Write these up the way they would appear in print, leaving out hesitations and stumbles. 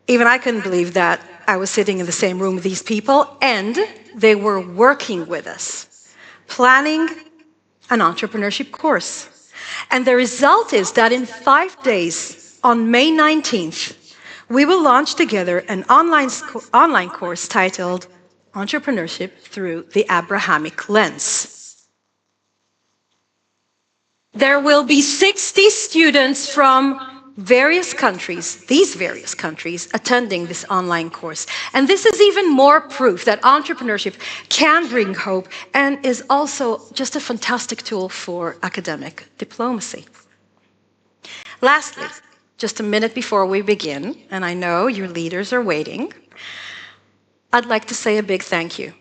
Even I couldn't believe that I was sitting in the same room with these people, and they were working with us, planning an entrepreneurship course. And the result is that in 5 days, on May 19th, we will launch together an online course titled Entrepreneurship Through the Abrahamic Lens. There will be 60 students from these various countries, attending this online course. And this is even more proof that entrepreneurship can bring hope and is also just a fantastic tool for academic diplomacy. Lastly, just a minute before we begin, and I know your leaders are waiting, I'd like to say a big thank you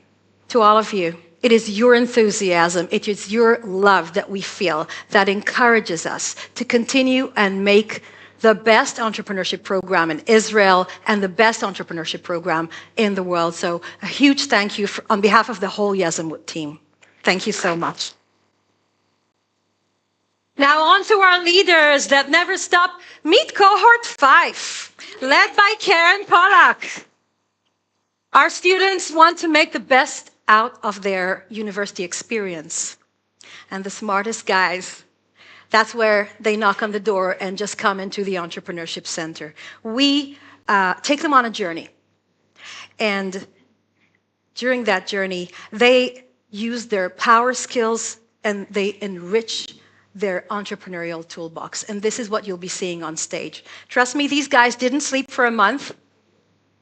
to all of you. It is your enthusiasm, it is your love that we feel that encourages us to continue and make the best entrepreneurship program in Israel and the best entrepreneurship program in the world. So a huge thank you on behalf of the whole Yezamut team. Thank you so much. Now on to our leaders that never stop. Meet cohort 5, led by Karen Pollack. Our students want to make the best out of their university experience. And the smartest guys, that's where they knock on the door and just come into the Entrepreneurship Center. We take them on a journey. And during that journey, they use their power skills and they enrich their entrepreneurial toolbox. And this is what you'll be seeing on stage. Trust me, these guys didn't sleep for a month.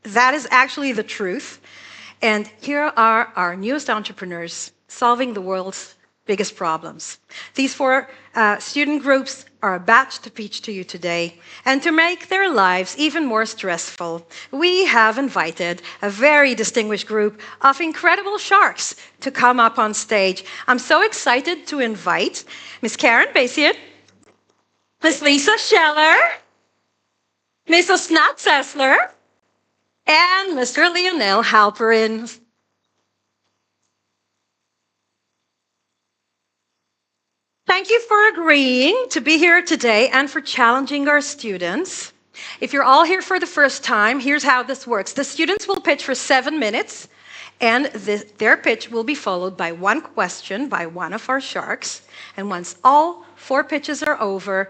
That is actually the truth. And here are our newest entrepreneurs solving the world's biggest problems. These 4 student groups are about to pitch to you today. And to make their lives even more stressful, we have invited a very distinguished group of incredible sharks to come up on stage. I'm so excited to invite Ms. Karen Basian, Ms. Lisa Scheller, Ms. Osnat Sessler, and Mr. Lionel Halperin. Thank you for agreeing to be here today and for challenging our students. If you're all here for the first time, here's how this works. The students will pitch for 7 minutes, and their pitch will be followed by one question by one of our sharks. And once all 4 pitches are over,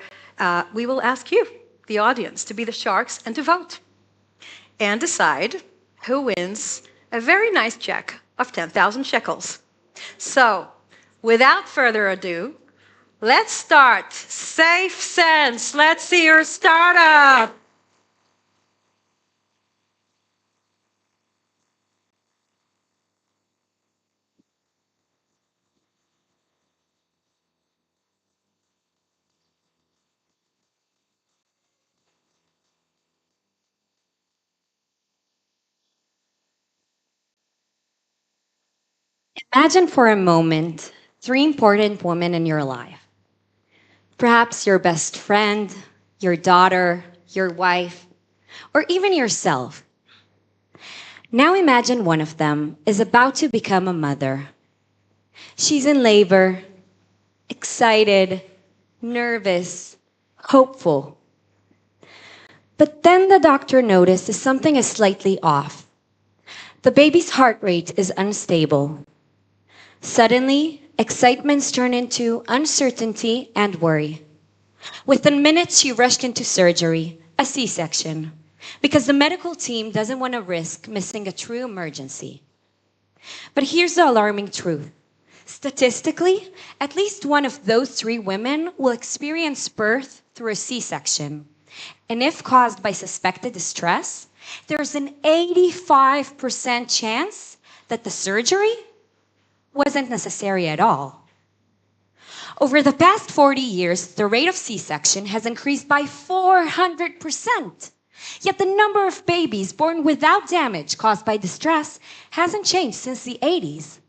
we will ask you, the audience, to be the sharks and to vote and decide who wins a very nice check of 10,000 shekels. So, without further ado, let's start. Safe Sense. Let's see your startup. Imagine for a moment 3 important women in your life. Perhaps your best friend, your daughter, your wife, or even yourself. Now imagine one of them is about to become a mother. She's in labor, excited, nervous, hopeful. But then the doctor notices something is slightly off. The baby's heart rate is unstable. Suddenly, excitements turn into uncertainty and worry. Within minutes, she rushed into surgery, a C-section, because the medical team doesn't want to risk missing a true emergency. But here's the alarming truth. Statistically, at least one of those 3 women will experience birth through a C-section. And if caused by suspected distress, there's an 85% chance that the surgery wasn't necessary at all. Over the past 40 years, the rate of C-section has increased by 400%. Yet the number of babies born without damage caused by distress hasn't changed since the 80s.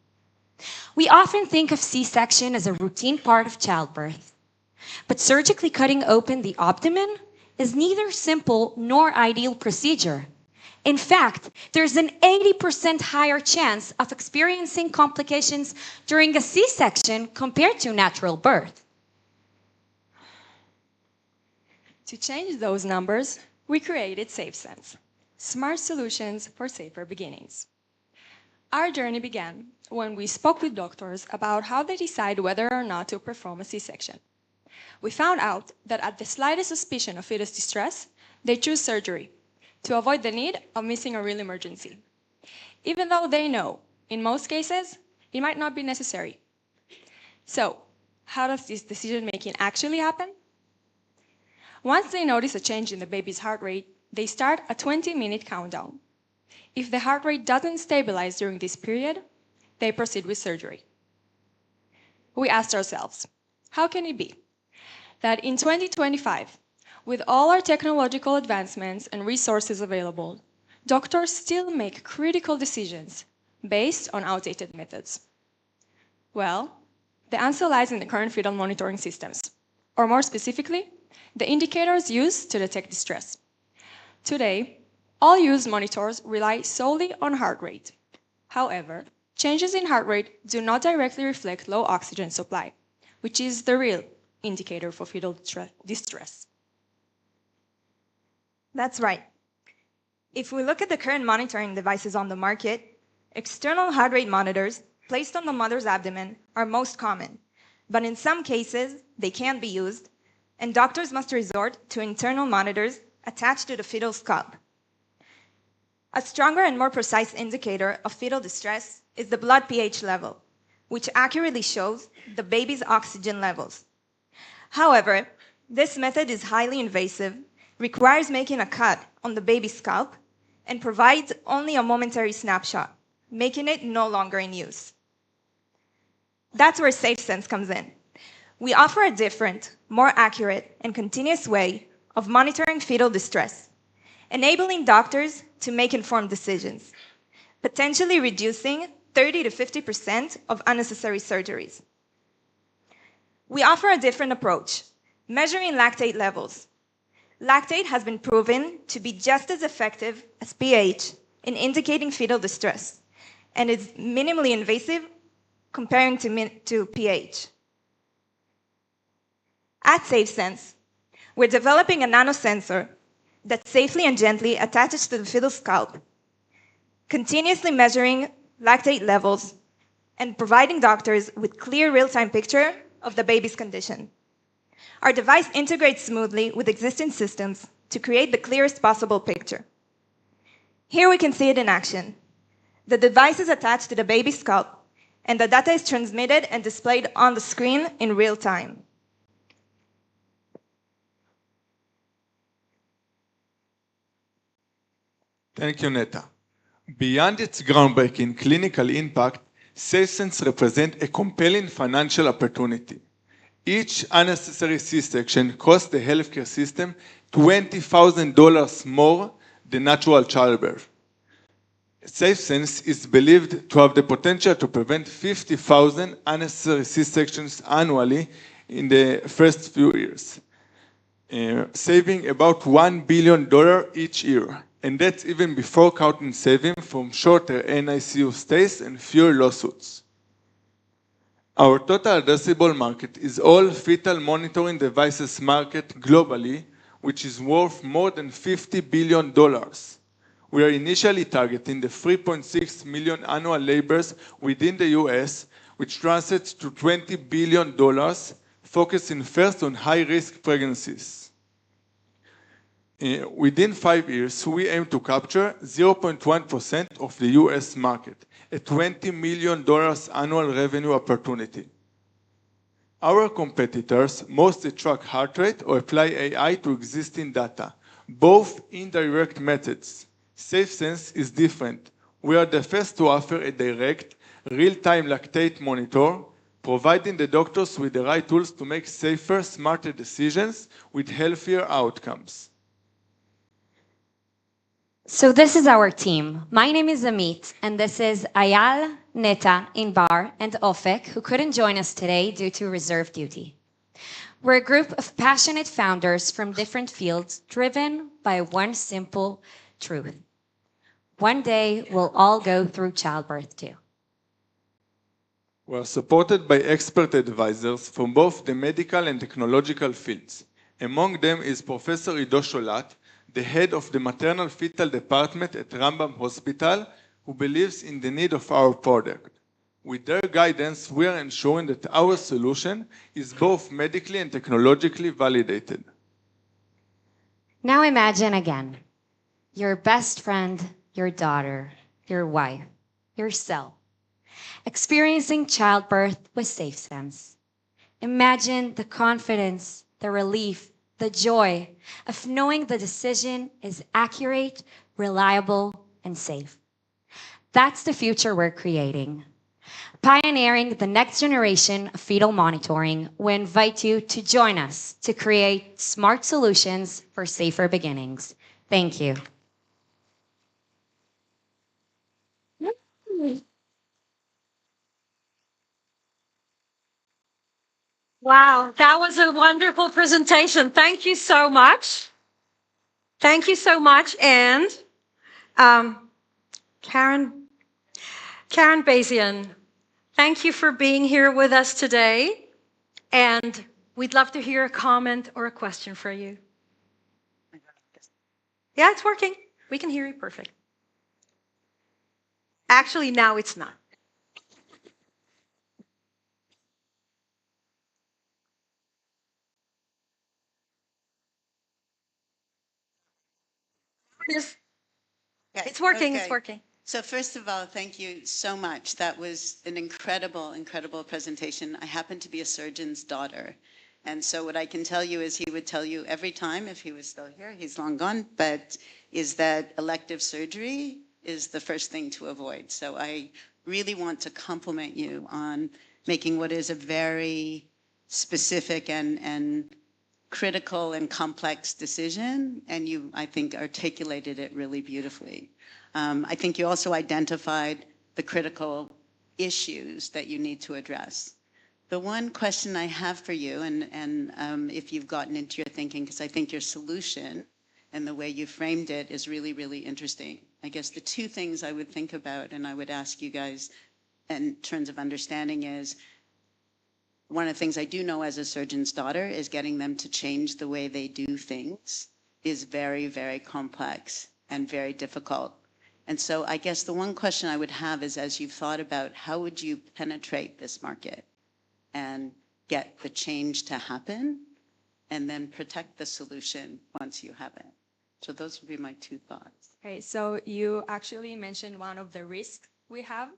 We often think of C-section as a routine part of childbirth. But surgically cutting open the abdomen is neither simple nor ideal procedure. In fact, there's an 80% higher chance of experiencing complications during a C-section compared to natural birth. To change those numbers, we created SafeSense, Smart solutions for safer beginnings. Our journey began when we spoke with doctors about how they decide whether or not to perform a C-section. We found out that at the slightest suspicion of fetus distress, they choose surgery to avoid the need of missing a real emergency, even though they know, in most cases, it might not be necessary. So, how does this decision-making actually happen? Once they notice a change in the baby's heart rate, they start a 20-minute countdown. If the heart rate doesn't stabilize during this period, they proceed with surgery. We asked ourselves, how can it be that in 2025, with all our technological advancements and resources available, doctors still make critical decisions based on outdated methods? Well, the answer lies in the current fetal monitoring systems, or more specifically, the indicators used to detect distress. Today, all used monitors rely solely on heart rate. However, changes in heart rate do not directly reflect low oxygen supply, which is the real indicator for fetal distress. That's right. If we look at the current monitoring devices on the market, external heart rate monitors placed on the mother's abdomen are most common, but in some cases, they can't be used, and doctors must resort to internal monitors attached to the fetal scalp. A stronger and more precise indicator of fetal distress is the blood pH level, which accurately shows the baby's oxygen levels. However, this method is highly invasive, requires making a cut on the baby's scalp, and provides only a momentary snapshot, making it no longer in use. That's where SafeSense comes in. We offer a different, more accurate, and continuous way of monitoring fetal distress, enabling doctors to make informed decisions, potentially reducing 30 to 50% of unnecessary surgeries. We offer a different approach, measuring lactate levels. Lactate has been proven to be just as effective as pH in indicating fetal distress, and is minimally invasive comparing to pH. At SafeSense, we're developing a nanosensor that safely and gently attaches to the fetal scalp, continuously measuring lactate levels and providing doctors with clear real-time picture of the baby's condition. Our device integrates smoothly with existing systems to create the clearest possible picture. Here we can see it in action. The device is attached to the baby's scalp, and the data is transmitted and displayed on the screen in real time. Thank you, Neta. Beyond its groundbreaking clinical impact, SafeSense represents a compelling financial opportunity. Each unnecessary C-section costs the healthcare system $20,000 more than natural childbirth. SafeSense is believed to have the potential to prevent 50,000 unnecessary C-sections annually in the first few years, saving about $1 billion each year. And that's even before counting savings from shorter NICU stays and fewer lawsuits. Our total addressable market is all fetal monitoring devices market globally, which is worth more than $50 billion. We are initially targeting the 3.6 million annual labors within the US, which translates to $20 billion, focusing first on high-risk pregnancies. Within 5 years, we aim to capture 0.1% of the US market, a $20 million annual revenue opportunity. Our competitors mostly track heart rate or apply AI to existing data, both indirect methods. SafeSense is different. We are the first to offer a direct, real-time lactate monitor, providing the doctors with the right tools to make safer, smarter decisions with healthier outcomes. So this is our team. My name is Amit, and this is Ayal, Neta, Inbar, and Ofek, who couldn't join us today due to reserve duty. We're a group of passionate founders from different fields, driven by one simple truth. One day, we'll all go through childbirth too. We are supported by expert advisors from both the medical and technological fields. Among them is Professor Ido Sholat, the head of the maternal fetal department at Rambam Hospital, who believes in the need of our product. With their guidance, we are ensuring that our solution is both medically and technologically validated. Now imagine again your best friend, your daughter, your wife, yourself, experiencing childbirth with SafeSense. Imagine the confidence, the relief, the joy of knowing the decision is accurate, reliable, and safe. That's the future we're creating. Pioneering the next generation of fetal monitoring, we invite you to join us to create smart solutions for safer beginnings. Thank you. Wow, that was a wonderful presentation. Thank you so much. Thank you so much. And Karen Bazian, thank you for being here with us today. And we'd love to hear a comment or a question for you. Yeah, it's working. We can hear you perfect. Actually, now it's not. It is. Okay, It's working. okay. It's working. So first of all, thank you so much. That was an incredible, incredible presentation. I happen to be a surgeon's daughter. And so what I can tell you is he would tell you every time, if he was still here, he's long gone, but is that elective surgery is the first thing to avoid. So I really want to compliment you on making what is a very specific and critical and complex decision, and you, I think, articulated it really beautifully. I think you also identified the critical issues that you need to address. The one question I have for you, and if you've gotten into your thinking, because I think your solution and the way you framed it is really, really interesting. I guess the two things I would think about, and I would ask you guys in terms of understanding is, one of the things I do know as a surgeon's daughter is getting them to change the way they do things is very, very complex and very difficult. And so I guess the one question I would have is, as you've thought about how would you penetrate this market and get the change to happen and then protect the solution once you have it? So those would be my two thoughts. Okay, so you actually mentioned one of the risks we have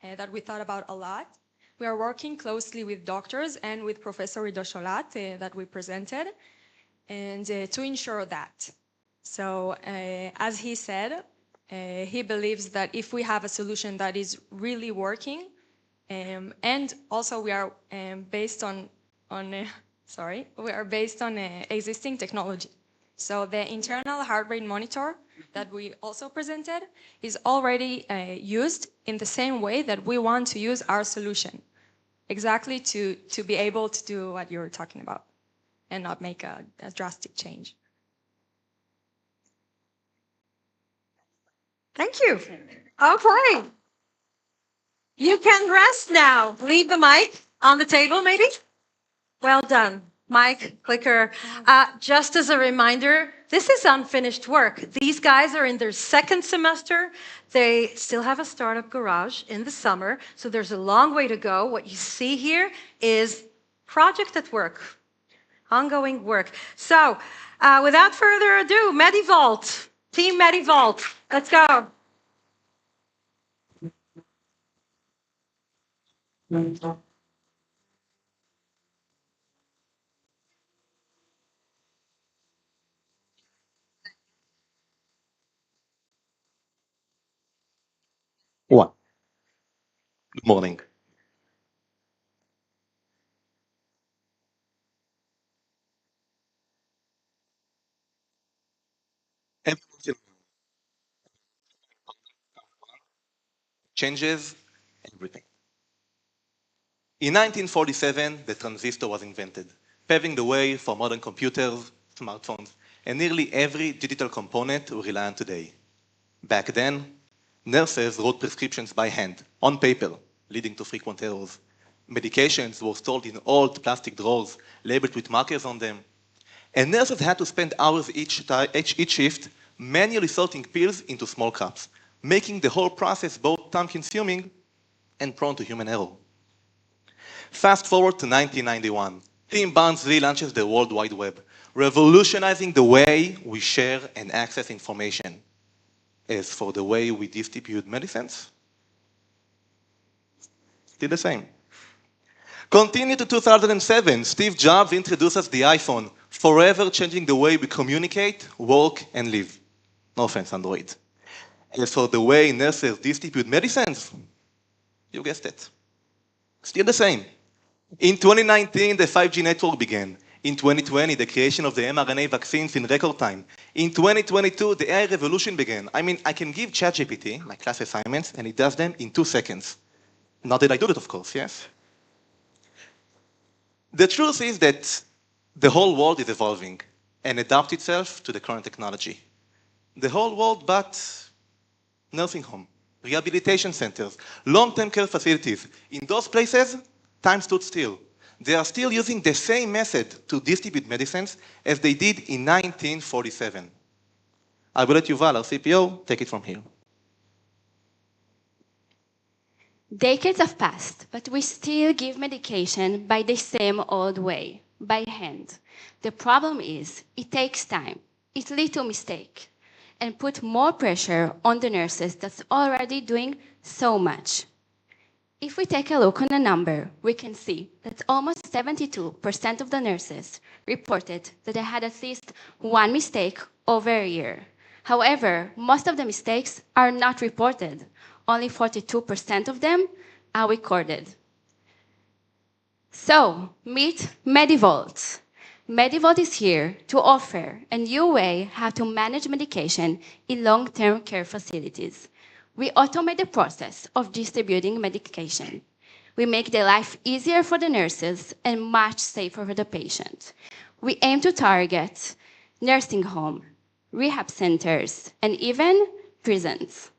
that we thought about a lot. We are working closely with doctors and with Professor Ido Sholat that we presented, and to ensure that. So as he said, he believes that if we have a solution that is really working, and also we are based on existing technology. So the internal heart rate monitor that we also presented is already used in the same way that we want to use our solution, exactly to be able to do what you're talking about and not make a drastic change. Thank you. Okay. You can rest now. Leave the mic on the table, maybe. Well done. Mic, clicker. Just as a reminder, this is unfinished work. These guys are in their second semester. They still have a startup garage in the summer, so there's a long way to go. What you see here is project at work, ongoing work. So without further ado, MediVault, Team MediVault, let's go. One. Good morning. Everything changes everything. In 1947, the transistor was invented, paving the way for modern computers, smartphones, and nearly every digital component we rely on today. Back then, nurses wrote prescriptions by hand, on paper, leading to frequent errors. Medications were stored in old plastic drawers, labeled with markers on them. And nurses had to spend hours each shift manually sorting pills into small cups, making the whole process both time-consuming and prone to human error. Fast forward to 1991. Tim Berners-Lee launches the World Wide Web, revolutionizing the way we share and access information. As for the way we distribute medicines, still the same. Continue to 2007, Steve Jobs introduces the iPhone, forever changing the way we communicate, work, and live. No offense, Android. As for the way nurses distribute medicines, you guessed it. Still the same. In 2019, the 5G network began. In 2020, the creation of the mRNA vaccines in record time. In 2022, the AI revolution began. I mean, I can give ChatGPT my class assignments, and it does them in 2 seconds. Not that I do it, of course, yes? The truth is that the whole world is evolving and adapts itself to the current technology. The whole world, but nursing home, rehabilitation centers, long-term care facilities. In those places, time stood still. They are still using the same method to distribute medicines as they did in 1947. I will let Yuval, our CPO, take it from here. Decades have passed, but we still give medication by the same old way, by hand. The problem is, it takes time, it leads to mistake, and put more pressure on the nurses that's already doing so much. If we take a look on the number, we can see that almost 72% of the nurses reported that they had at least one mistake over a year. However, most of the mistakes are not reported. Only 42% of them are recorded. So, meet MediVault. MediVault is here to offer a new way how to manage medication in long-term care facilities. We automate the process of distributing medication. We make their life easier for the nurses and much safer for the patient. We aim to target nursing homes, rehab centers, and even prisons.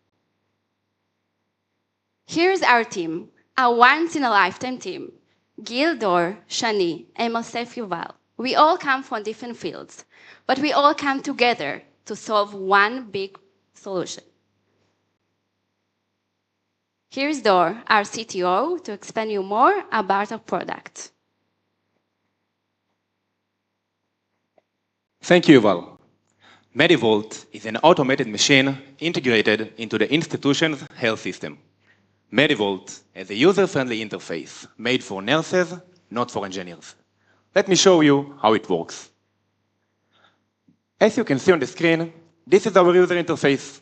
Here's our team, a once-in-a-lifetime team. Gil, Dor, Shani, and myself, Yuval. We all come from different fields, but we all come together to solve one big solution. Here's Dor, our CTO, to explain you more about our product. Thank you, Yuval. MediVault is an automated machine integrated into the institution's health system. MediVault has a user-friendly interface made for nurses, not for engineers. Let me show you how it works. As you can see on the screen, this is our user interface.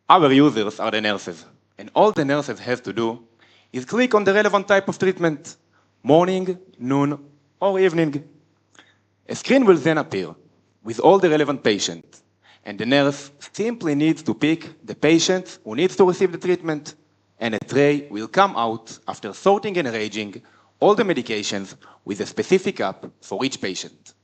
Our users are the nurses, and all the nurses have to do is click on the relevant type of treatment, morning, noon, or evening. A screen will then appear with all the relevant patients, and the nurse simply needs to pick the patient who needs to receive the treatment, and a tray will come out after sorting and arranging all the medications with a specific app for each patient.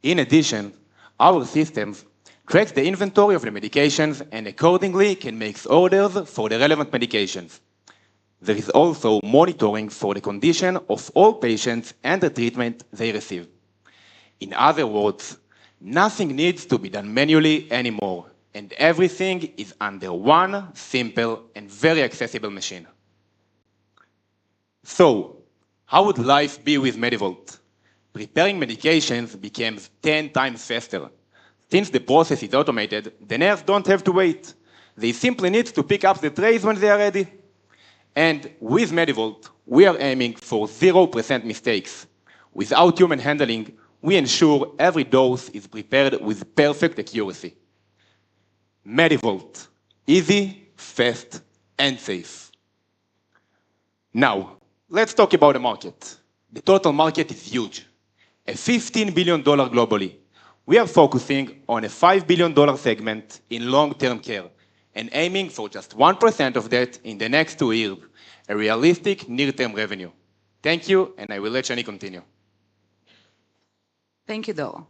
In addition, our systems tracks the inventory of the medications and accordingly can make orders for the relevant medications. There is also monitoring for the condition of all patients and the treatment they receive. In other words, nothing needs to be done manually anymore, and everything is under one simple and very accessible machine. So, how would life be with MediVault? Preparing medications becomes 10 times faster. Since the process is automated, the nurse don't have to wait. They simply need to pick up the trays when they are ready. And with MediVault, we are aiming for 0% mistakes. Without human handling, we ensure every dose is prepared with perfect accuracy. MediVault, easy, fast, and safe. Now, let's talk about the market. The total market is huge, a $15 billion globally. We are focusing on a $5 billion segment in long-term care and aiming for just 1% of that in the next 2 years, a realistic near-term revenue. Thank you, and I will let Shani continue. Thank you, Dor.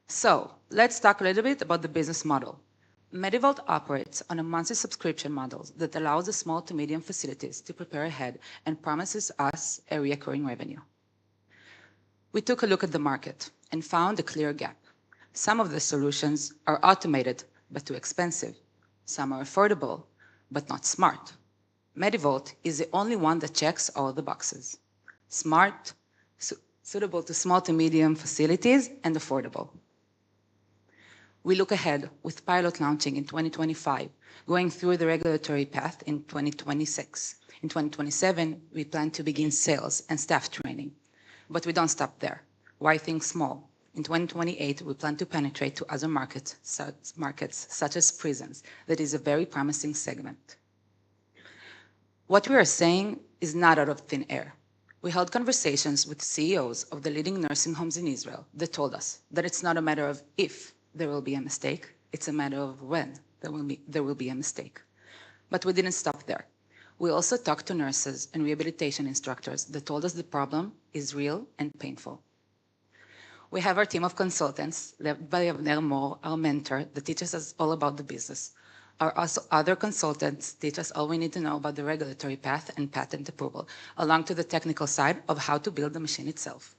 So, let's talk a little bit about the business model. MediVault operates on a monthly subscription model that allows the small to medium facilities to prepare ahead and promises us a recurring revenue. We took a look at the market, and found a clear gap. Some of the solutions are automated, but too expensive. Some are affordable, but not smart. Medivolt is the only one that checks all the boxes. Smart, suitable to small to medium facilities, and affordable. We look ahead with pilot launching in 2025, going through the regulatory path in 2026. In 2027, we plan to begin sales and staff training. But we don't stop there. Why think small? In 2028, we plan to penetrate to other markets such as prisons. That is a very promising segment. What we are saying is not out of thin air. We held conversations with CEOs of the leading nursing homes in Israel that told us that it's not a matter of if there will be a mistake, it's a matter of when there will be a mistake. But we didn't stop there. We also talked to nurses and rehabilitation instructors that told us the problem is real and painful. We have our team of consultants, led by Avner Mor, our mentor, that teaches us all about the business. Our other consultants teach us all we need to know about the regulatory path and patent approval, along to the technical side of how to build the machine itself.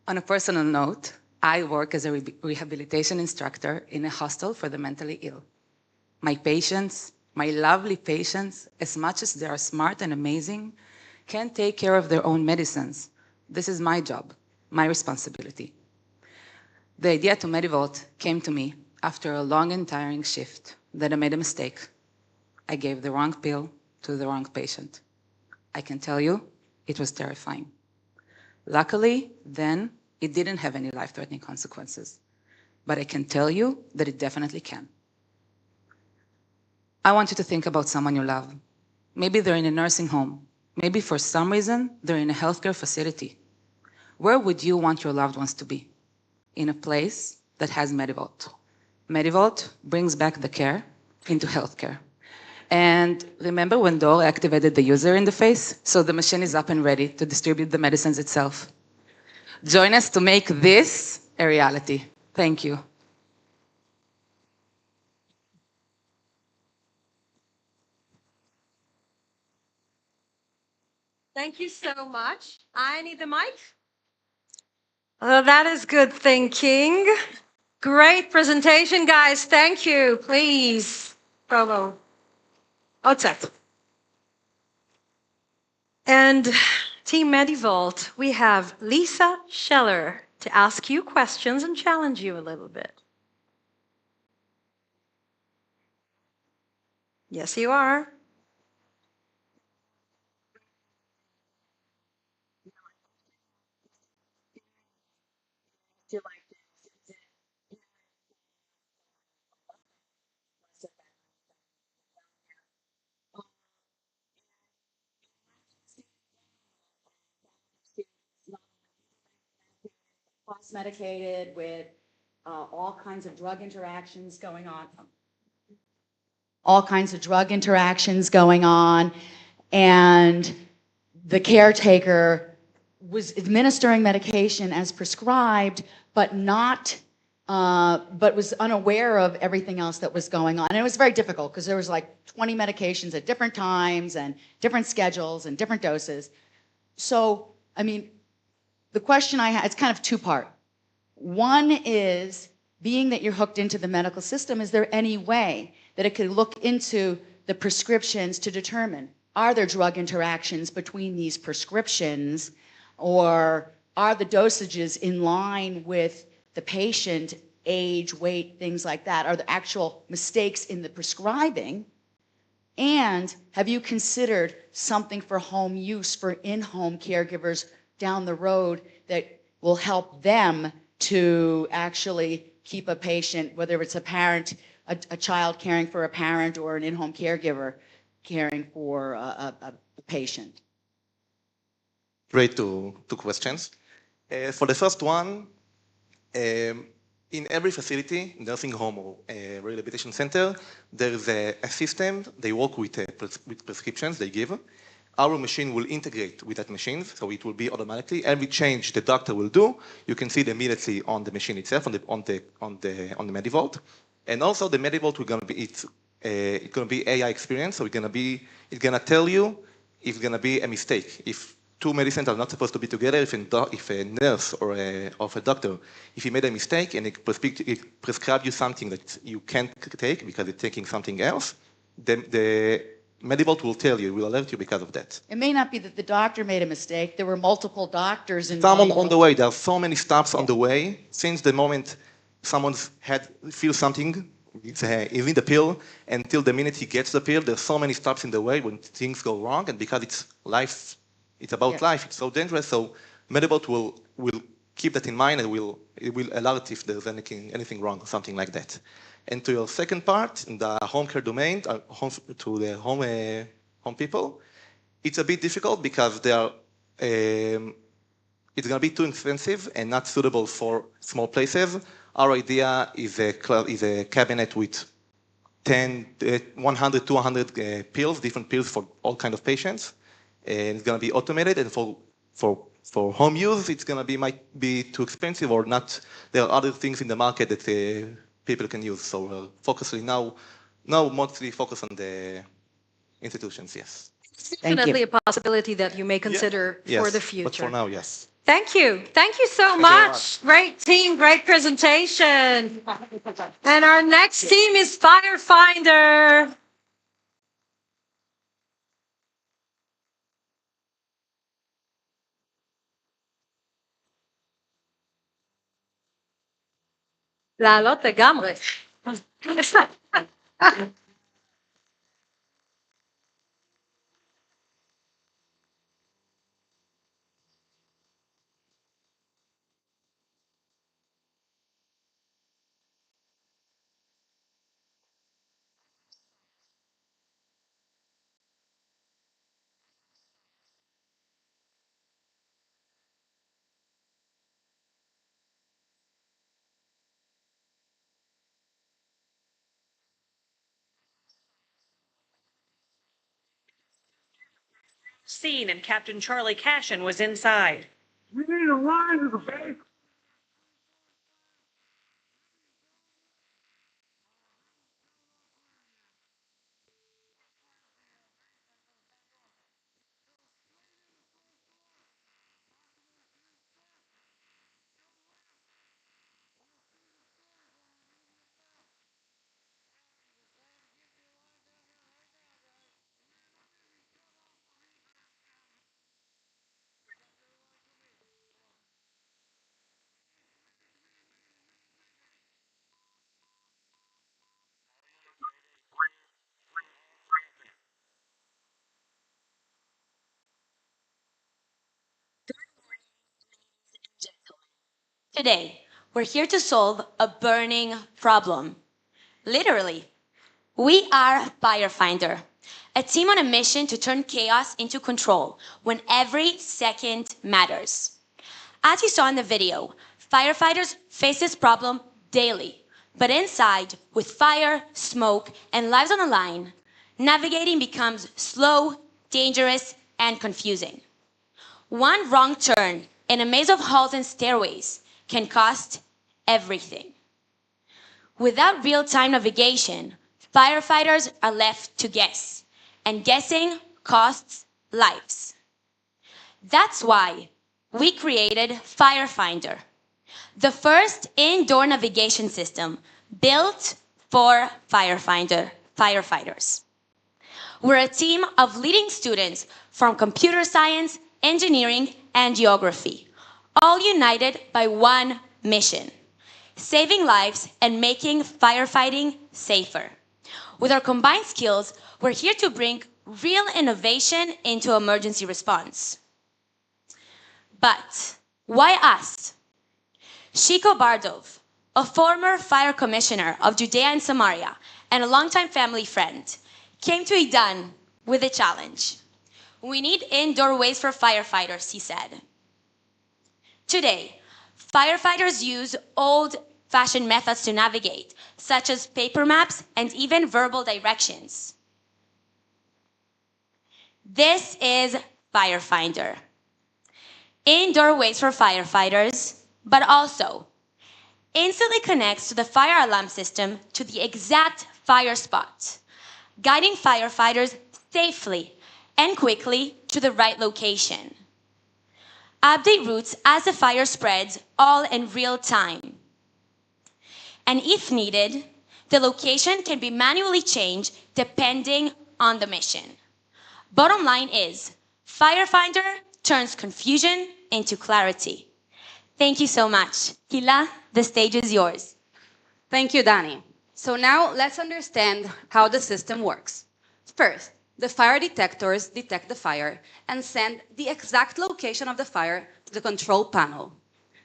On a personal note, I work as a rehabilitation instructor in a hostel for the mentally ill. My patients, my lovely patients, as much as they are smart and amazing, can't take care of their own medicines. This is my job, my responsibility. The idea to Medivolt came to me after a long and tiring shift that I made a mistake. I gave the wrong pill to the wrong patient. I can tell you, it was terrifying. Luckily, then, it didn't have any life-threatening consequences. But I can tell you that it definitely can. I want you to think about someone you love. Maybe they're in a nursing home. Maybe for some reason, they're in a healthcare facility. Where would you want your loved ones to be? In a place that has Medivolt. Medivolt brings back the care into healthcare. And remember when Dor activated the user interface? So the machine is up and ready to distribute the medicines itself. Join us to make this a reality. Thank you. Thank you so much. I need the mic. Oh, that is good thinking. Great presentation, guys. Thank you. Please, Provo. Outside. And Team Medivolt, we have Lisa Scheller to ask you questions and challenge you a little bit. Yes, you are. Medicated with all kinds of drug interactions going on. And the caretaker was administering medication as prescribed, but was unaware of everything else that was going on. And it was very difficult because there was like 20 medications at different times and different schedules and different doses. So, I mean, the question I have, it's kind of two-part. One is, being that you're hooked into the medical system, is there any way that it could look into the prescriptions to determine, are there drug interactions between these prescriptions, or are the dosages in line with the patient, age, weight, things like that? Are there actual mistakes in the prescribing? And have you considered something for home use for in-home caregivers down the road that will help them to actually keep a patient, whether it's a parent, a child caring for a parent, or an in-home caregiver caring for a patient? Great, two questions. For the first one, in every facility, nursing home or rehabilitation center, there is a system. They work with prescriptions they give. Our machine will integrate with that machine, so it will be automatically. Every change the doctor will do, you can see it immediately on the machine itself, on the Medivolt. And also the Medivolt, it's gonna be AI experience, so it's gonna tell you if it's gonna be a mistake, if two medicines are not supposed to be together. If a nurse or a doctor, if he made a mistake and he prescribed you something that you can't take because it's taking something else, the Medibot will tell you, will alert you because of that. It may not be that the doctor made a mistake. There were multiple doctors Someone involved. on the way. There are so many stops on the way. Since the moment someone's head feels something, is in the pill, until the minute he gets the pill, there's so many stops in the way when things go wrong, and because it's life, it's about life, it's so dangerous, so Medibot will keep that in mind, and it will alert if there's anything wrong or something like that. And to your second part, in the home care domain, to the home people, it's a bit difficult because they are, it's going to be too expensive and not suitable for small places. Our idea is a cabinet with 10, 100, 200 pills, different pills for all kinds of patients. And it's going to be automated, and for home use, it's going to might be too expensive or not. There are other things in the market that people can use. So we're focusing now mostly focus on the institutions, yes. It's definitely a possibility that you may consider for the future. But for now, yes. Thank you. Thank you so much. Great team, great presentation. And our next team is Firefinder. לעלות לגמרי. Scene and Captain Charlie Cashin was inside. We need a line to the base. Today, we're here to solve a burning problem. Literally, we are Firefinder, a team on a mission to turn chaos into control when every second matters. As you saw in the video, firefighters face this problem daily, but inside, with fire, smoke, and lives on the line, navigating becomes slow, dangerous, and confusing. One wrong turn in a maze of halls and stairways can cost everything. Without real-time navigation, firefighters are left to guess, and guessing costs lives. That's why we created Firefinder, the first indoor navigation system built for firefighters. We're a team of leading students from computer science, engineering, and geography, all united by one mission: saving lives and making firefighting safer. With our combined skills, we're here to bring real innovation into emergency response. But why us? Shiko Bardov, a former fire commissioner of Judea and Samaria and a longtime family friend, came to Idan with a challenge. We need indoor ways for firefighters, he said. Today, firefighters use old-fashioned methods to navigate, such as paper maps and even verbal directions. This is Firefinder. Indoor ways for firefighters, but also instantly connects to the fire alarm system to the exact fire spot, guiding firefighters safely and quickly to the right location. update routes as the fire spreads, all in real time. And if needed, the location can be manually changed depending on the mission. Bottom line is, Firefinder turns confusion into clarity. Thank you so much. Hila, the stage is yours. Thank you, Dani. So now let's understand how the system works. First, the fire detectors detect the fire and send the exact location of the fire to the control panel.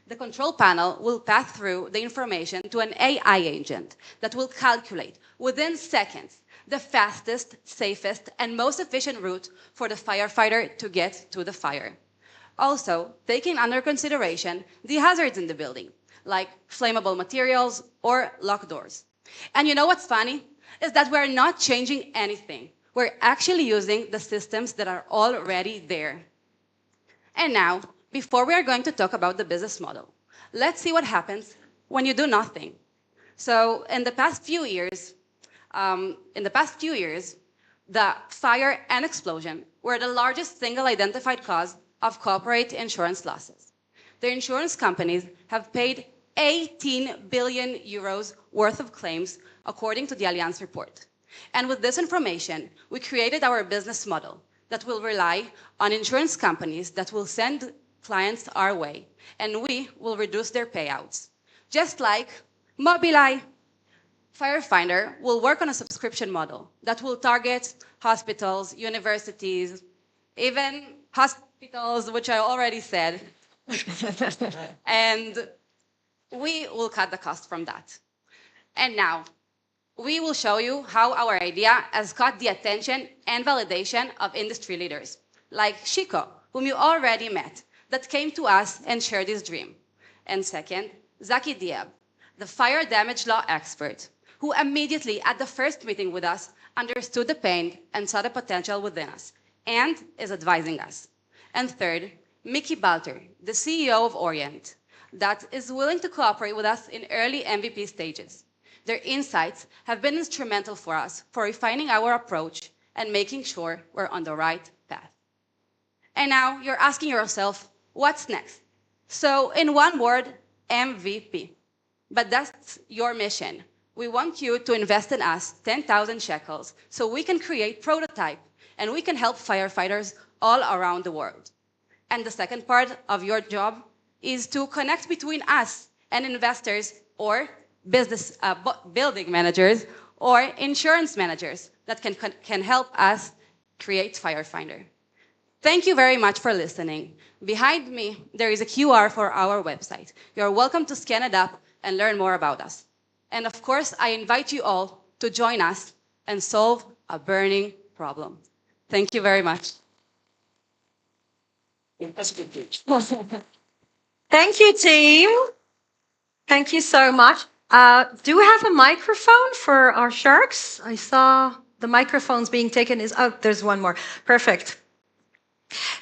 The control panel will pass through the information to an AI agent that will calculate within seconds the fastest, safest, and most efficient route for the firefighter to get to the fire. Also, taking under consideration the hazards in the building, like flammable materials or locked doors. And you know what's funny? Is that we're not changing anything. We're actually using the systems that are already there. And now, before we are going to talk about the business model, let's see what happens when you do nothing. So in the past few years, the fire and explosion were the largest single identified cause of corporate insurance losses. The insurance companies have paid 18 billion euros worth of claims, according to the Allianz report. And with this information, we created our business model that will rely on insurance companies that will send clients our way, and we will reduce their payouts. Just like Mobileye. Firefinder will work on a subscription model that will target hospitals, universities, even hospitals, which I already said. And we will cut the cost from that. And now, we will show you how our idea has caught the attention and validation of industry leaders, like Chico, whom you already met, that came to us and shared his dream. And second, Zaki Diab, the fire damage law expert, who immediately at the first meeting with us understood the pain and saw the potential within us, and is advising us. And third, Mickey Balter, the CEO of Orient, that is willing to cooperate with us in early MVP stages. Their insights have been instrumental for us for refining our approach and making sure we're on the right path. And now you're asking yourself, what's next? So in one word, MVP. But that's your mission. We want you to invest in us 10,000 shekels so we can create prototype and we can help firefighters all around the world. And the second part of your job is to connect between us and investors or building managers or insurance managers that can help us create Firefinder. Thank you very much for listening. Behind me, there is a QR for our website. You're welcome to scan it up and learn more about us. And of course, I invite you all to join us and solve a burning problem. Thank you very much. Thank you, team. Thank you so much. Do we have a microphone for our sharks? I saw the microphones being taken. Oh, there's one more. Perfect.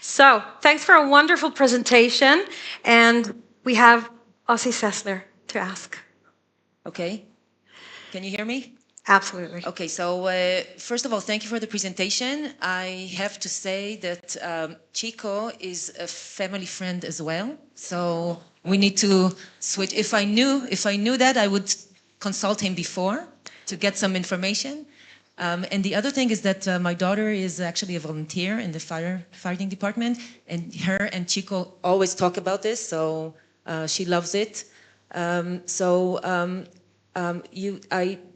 So, thanks for a wonderful presentation. And we have Ossie Sessler to ask. Okay. Can you hear me? Absolutely. Okay, so first of all, thank you for the presentation. I have to say that Chico is a family friend as well. So we need to switch. If I knew that, I would consult him before to get some information. And the other thing is that my daughter is actually a volunteer in the firefighting department, and her and Chico always talk about this, so she loves it. I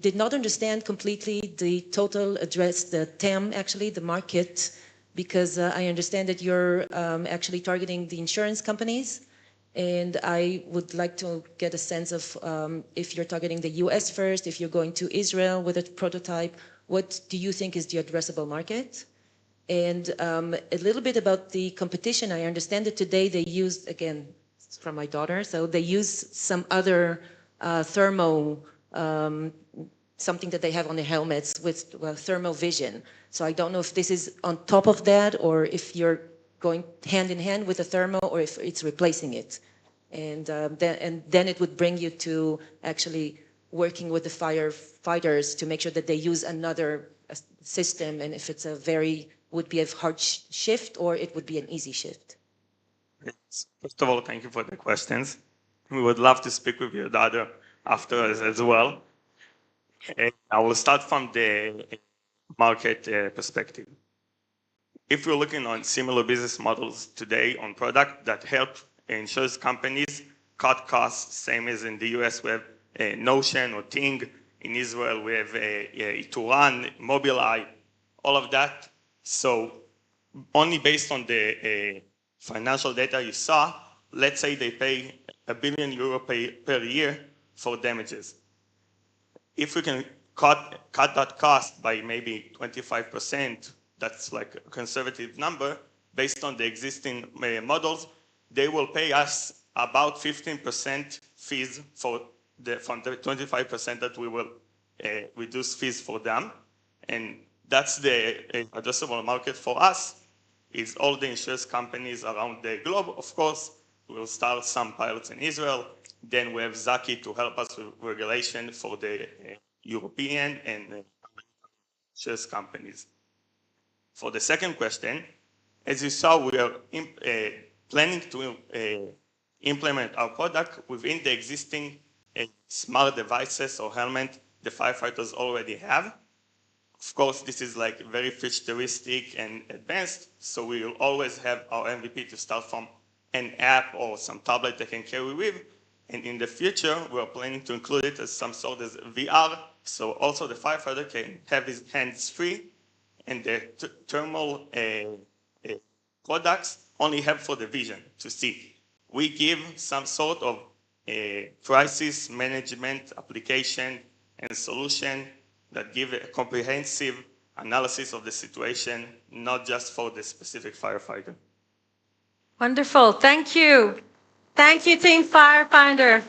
did not understand completely the total address, the TAM, actually, the market, because I understand that you're actually targeting the insurance companies. And I would like to get a sense of if you're targeting the US first, if you're going to Israel with a prototype, what do you think is the addressable market? And a little bit about the competition. I understand that today they use, again, from my daughter, so they use some other thermal, something that they have on their helmets with thermal vision. So I don't know if this is on top of that or if you're going hand in hand with the thermal or if it's replacing it. And then it would bring you to actually working with the firefighters to make sure that they use another system, and if it's would be a hard shift or it would be an easy shift. First of all, thank you for the questions. We would love to speak with your daughter after as well. I will start from the market perspective. If we're looking on similar business models today on product that help insurance companies cut costs, same as in the US, we have Notion or Ting. In Israel, we have Ituran, Mobileye, all of that. So only based on the financial data you saw, let's say they pay €1 billion per year for damages. If we can cut that cost by maybe 25%, that's like a conservative number, based on the existing models, they will pay us about 15% fees from the 25% that we will reduce fees for them. And that's the addressable market for us, is all the insurance companies around the globe. Of course, we'll start some pilots in Israel. Then we have Zaki to help us with regulation for the European and insurance companies. For the second question, as you saw, we are planning to implement our product within the existing smart devices or helmet the firefighters already have. Of course, this is like very futuristic and advanced, so we will always have our MVP to start from an app or some tablet they can carry with. And in the future, we are planning to include it as some sort of VR, so also the firefighter can have his hands free, and the thermal products only help for the vision to see. We give some sort of crisis management application and solution that give a comprehensive analysis of the situation, not just for the specific firefighter. Wonderful. Thank you. Thank you, Team Firefinder.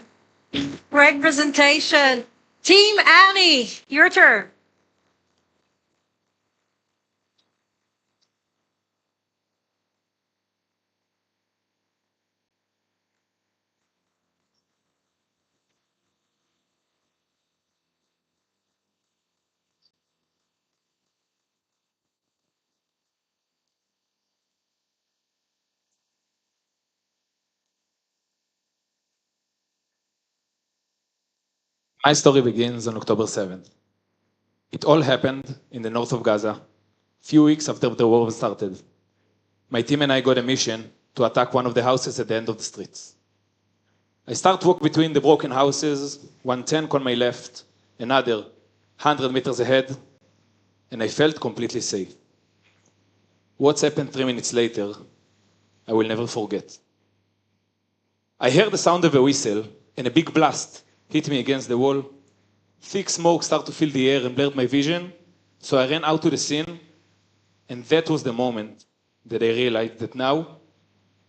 Great presentation. Team Annie, your turn. My story begins on October 7th. It all happened in the north of Gaza, few weeks after the war started. My team and I got a mission to attack one of the houses at the end of the streets. I start to walk between the broken houses, one tank on my left, another 100 meters ahead, and I felt completely safe. What's happened 3 minutes later, I will never forget. I heard the sound of a whistle, and a big blast hit me against the wall. Thick smoke started to fill the air and blurred my vision, so I ran out to the scene, and that was the moment that I realized that now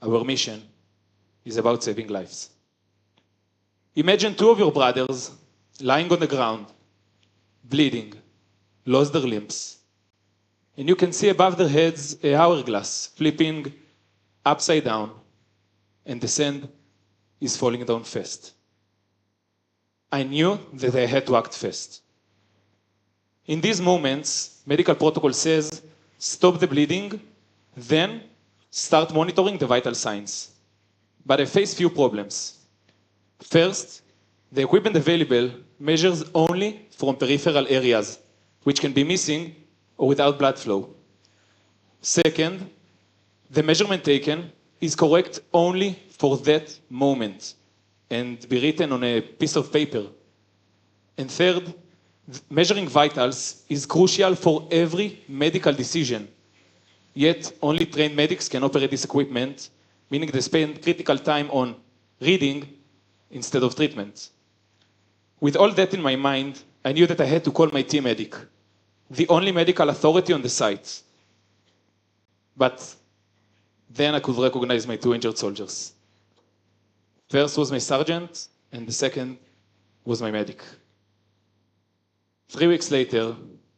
our mission is about saving lives. Imagine 2 of your brothers lying on the ground, bleeding, lost their limbs, and you can see above their heads a hourglass flipping upside down, and the sand is falling down fast. I knew that I had to act fast. In these moments, medical protocol says, stop the bleeding, then start monitoring the vital signs. But I faced few problems. First, the equipment available measures only from peripheral areas, which can be missing or without blood flow. Second, the measurement taken is correct only for that moment and be written on a piece of paper. And third, measuring vitals is crucial for every medical decision. Yet, only trained medics can operate this equipment, meaning they spend critical time on reading instead of treatment. With all that in my mind, I knew that I had to call my team medic, the only medical authority on the site. But then I could recognize my 2 injured soldiers. First was my sergeant, and the second was my medic. 3 weeks later,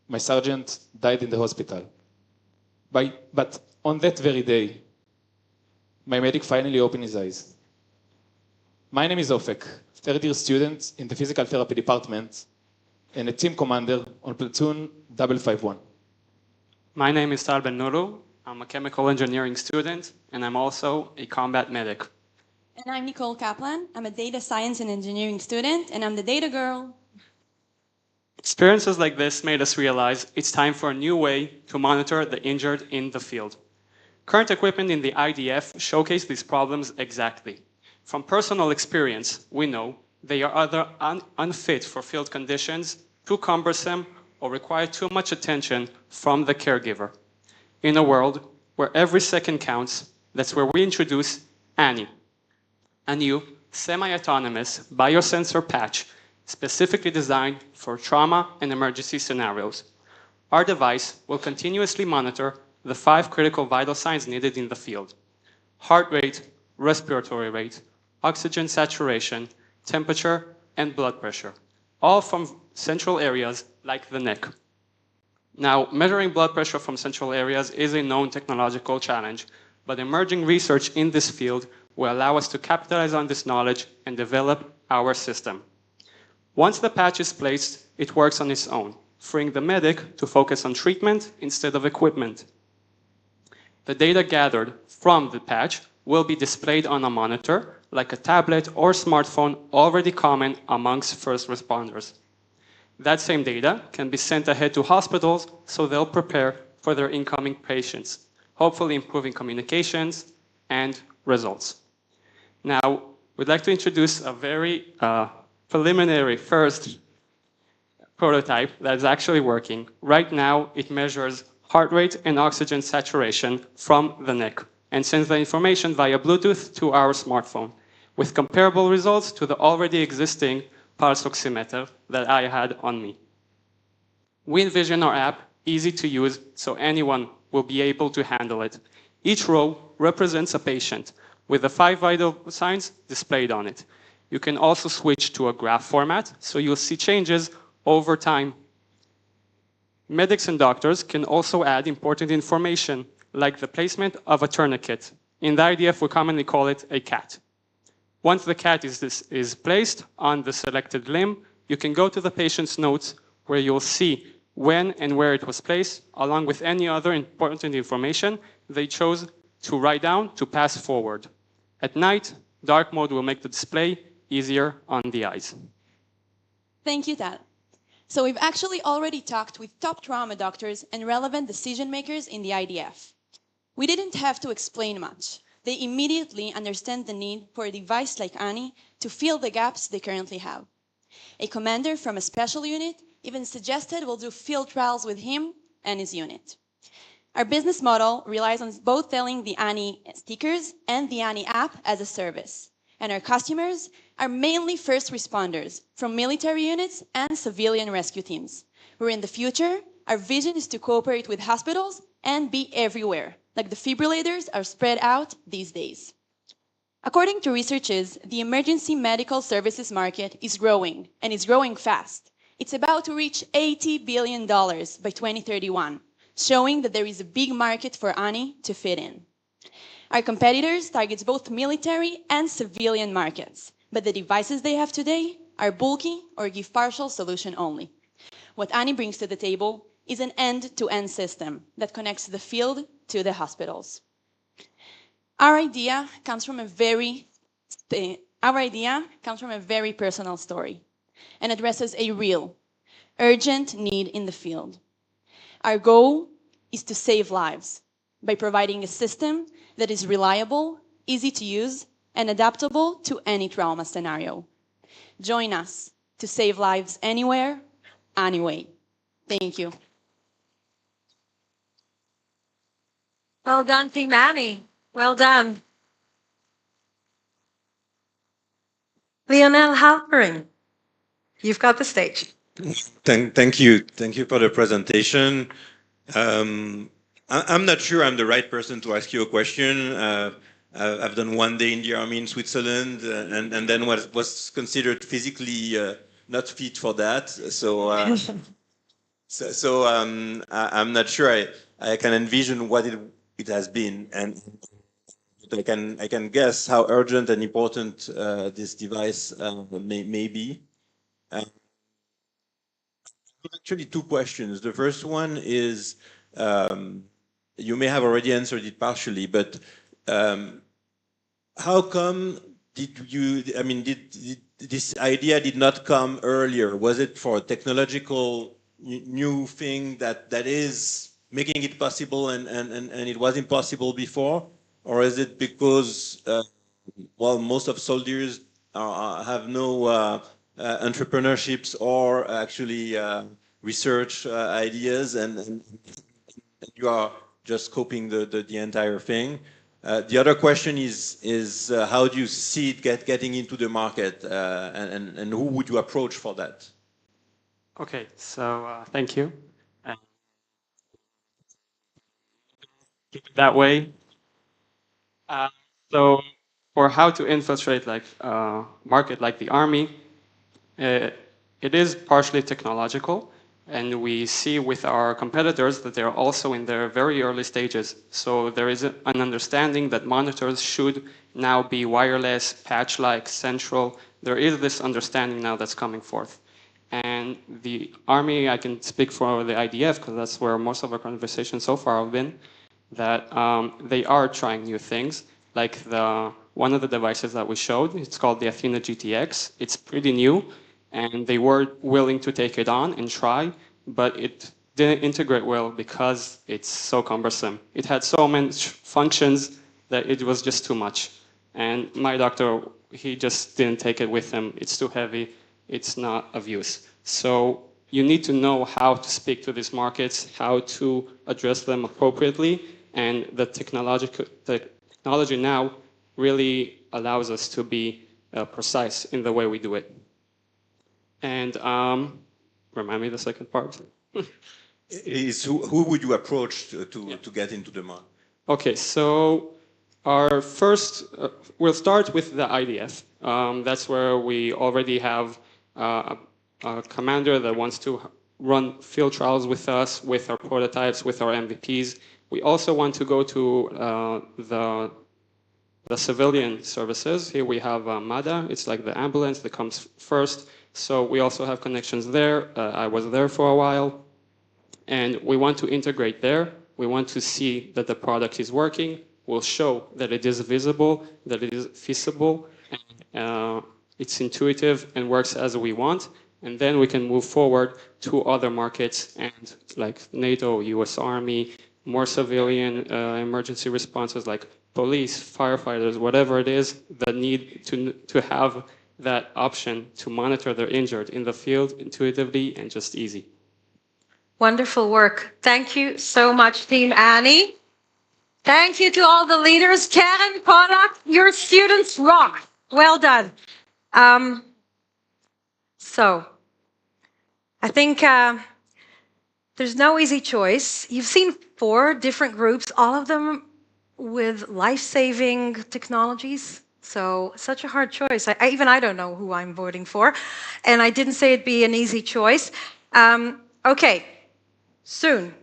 my sergeant died in the hospital. But on that very day, my medic finally opened his eyes. My name is Ofek, third-year student in the physical therapy department and a team commander on platoon 551. My name is Tal Ben Nolo. I'm a chemical engineering student, and I'm also a combat medic. And I'm Nicole Kaplan. I'm a data science and engineering student, and I'm the data girl. Experiences like this made us realize it's time for a new way to monitor the injured in the field. Current equipment in the IDF showcase these problems exactly. From personal experience, we know they are either unfit for field conditions, too cumbersome, or require too much attention from the caregiver. In a world where every second counts, that's where we introduce Annie, a new semi-autonomous biosensor patch specifically designed for trauma and emergency scenarios. Our device will continuously monitor the 5 critical vital signs needed in the field: heart rate, respiratory rate, oxygen saturation, temperature, and blood pressure, all from central areas like the neck. Now, measuring blood pressure from central areas is a known technological challenge, but emerging research in this field will allow us to capitalize on this knowledge and develop our system. Once the patch is placed, it works on its own, freeing the medic to focus on treatment instead of equipment. The data gathered from the patch will be displayed on a monitor, like a tablet or smartphone already common amongst first responders. That same data can be sent ahead to hospitals so they'll prepare for their incoming patients, hopefully improving communications and results. Now, we'd like to introduce a very preliminary first prototype that is actually working. Right now, it measures heart rate and oxygen saturation from the neck and sends the information via Bluetooth to our smartphone, with comparable results to the already existing pulse oximeter that I had on me. We envision our app easy to use so anyone will be able to handle it. Each row represents a patient with the 5 vital signs displayed on it. You can also switch to a graph format so you'll see changes over time. Medics and doctors can also add important information like the placement of a tourniquet. In the IDF, we commonly call it a CAT. Once the CAT is placed on the selected limb, you can go to the patient's notes where you'll see when and where it was placed, along with any other important information they chose to write down to pass forward. At night, dark mode will make the display easier on the eyes. Thank you, Tal. So we've actually already talked with top trauma doctors and relevant decision makers in the IDF. We didn't have to explain much. They immediately understand the need for a device like Annie to fill the gaps they currently have. A commander from a special unit even suggested we'll do field trials with him and his unit. Our business model relies on both selling the Annie stickers and the Annie app as a service. And our customers are mainly first responders from military units and civilian rescue teams, where in the future, our vision is to cooperate with hospitals and be everywhere, like the defibrillators are spread out these days. According to researchers, the emergency medical services market is growing, and it's growing fast. It's about to reach $80 billion by 2031, showing that there is a big market for Annie to fit in. Our competitors target both military and civilian markets, but the devices they have today are bulky or give partial solution only. What Annie brings to the table is an end-to-end system that connects the field to the hospitals. Our idea comes from a very personal story and addresses a real, urgent need in the field. Our goal is to save lives by providing a system that is reliable, easy to use, and adaptable to any trauma scenario. Join us to save lives anywhere, anyway. Thank you. Well done, Team Annie. Well done. Lionel Halperin, you've got the stage. Thank you. Thank you for the presentation. I'm not sure I'm the right person to ask you a question. I've done 1 day in the army in Switzerland, and then was considered physically not fit for that. So, I'm not sure I can envision what it has been, and I can guess how urgent and important this device may be. Actually, 2 questions. The first one is, you may have already answered it partially, but how come did this idea did not come earlier? Was it for a technological new thing that is making it possible and it was impossible before? Or is it because, well, most of soldiers have no entrepreneurships or actually research ideas and you are just coping the entire thing? The other question is how do you see it getting into the market, and who would you approach for that? Okay, so thank you. And keep it that way. So for how to infiltrate like market like the army, it is partially technological, and we see with our competitors that they're also in their very early stages. So there is an understanding that monitors should now be wireless, patch-like, central. There is this understanding now that's coming forth. And the Army, I can speak for the IDF, because that's where most of our conversations so far have been, that they are trying new things. Like one of the devices that we showed, it's called the Athena GTX. It's pretty new, and they were willing to take it on and try, but it didn't integrate well because it's so cumbersome. It had so many functions that it was just too much. And my doctor, he just didn't take it with him. It's too heavy. It's not of use. So you need to know how to speak to these markets, how to address them appropriately, and the technology now really allows us to be precise in the way we do it. And remind me the second part. Is who would you approach to get into the market? Okay, so our first, we'll start with the IDF. That's where we already have a commander that wants to run field trials with us, with our prototypes, with our MVPs. We also want to go to the civilian services. Here we have MADA. It's like the ambulance that comes first. So we also have connections there. I was there for a while. And we want to integrate there. We want to see that the product is working. We'll show that it is visible, that it is feasible, and it's intuitive and works as we want. And then we can move forward to other markets and like NATO, US Army, more civilian emergency responses like police, firefighters, whatever it is that need to have that option to monitor their injured in the field intuitively and just easy. Wonderful work. Thank you so much, Team Annie. Thank you to all the leaders. Karen, Pollack, your students rock. Well done. So, I think there's no easy choice. You've seen 4 different groups, all of them with life-saving technologies. So, such a hard choice. Even I don't know who I'm voting for. And I didn't say it'd be an easy choice. Okay, soon.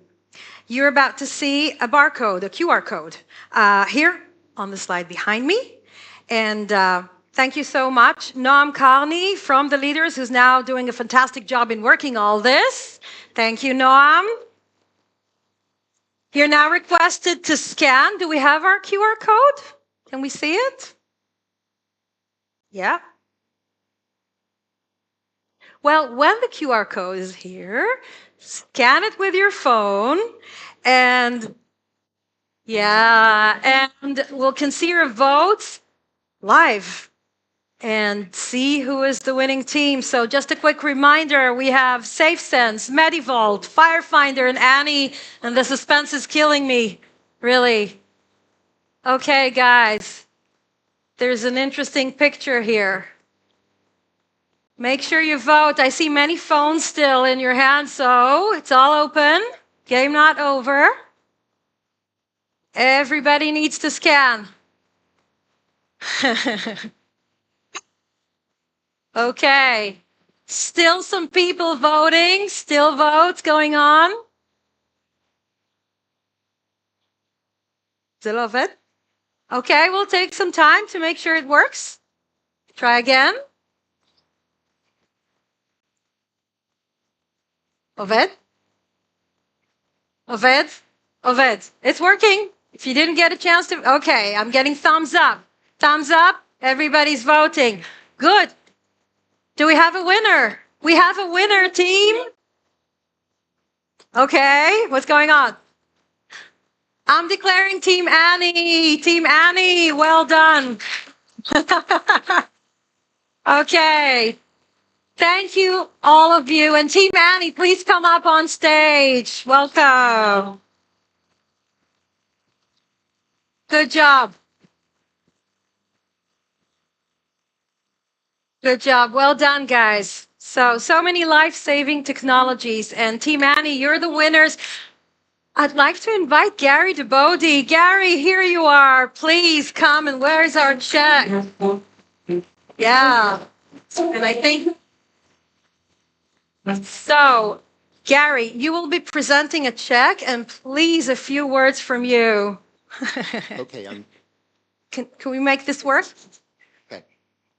You're about to see a barcode, a QR code, here on the slide behind me. And thank you so much. Noam Karni from the leaders, who's now doing a fantastic job in working all this. Thank you, Noam. You're now requested to scan. Do we have our QR code? Can we see it? Yeah. Well, when the QR code is here, scan it with your phone, and yeah, and we can see your votes live and see who is the winning team. So just a quick reminder, we have SafeSense, Medivault, Firefinder, and Annie, and the suspense is killing me, really. Okay, guys, there's an interesting picture here. Make sure you vote. I see many phones still in your hands, so it's all open. Game not over. Everybody needs to scan. Okay. Still some people voting. Still votes going on. Still of it? Okay, we'll take some time to make sure it works. Try again. Oved? Oved? Oved, it's working. If you didn't get a chance to, okay, I'm getting thumbs up. Thumbs up. Everybody's voting. Good. Do we have a winner? We have a winner, team. Okay, what's going on? I'm declaring Team Annie. Team Annie, well done. Okay. Thank you, all of you. And Team Annie, please come up on stage. Welcome. Good job. Good job. Well done, guys. So many life-saving technologies. And Team Annie, you're the winners. I'd like to invite Gary DeBode. Gary, here you are. Please come, and where's our check? Yeah. And I think, so Gary, you will be presenting a check, and please, a few words from you. Okay, Can we make this work?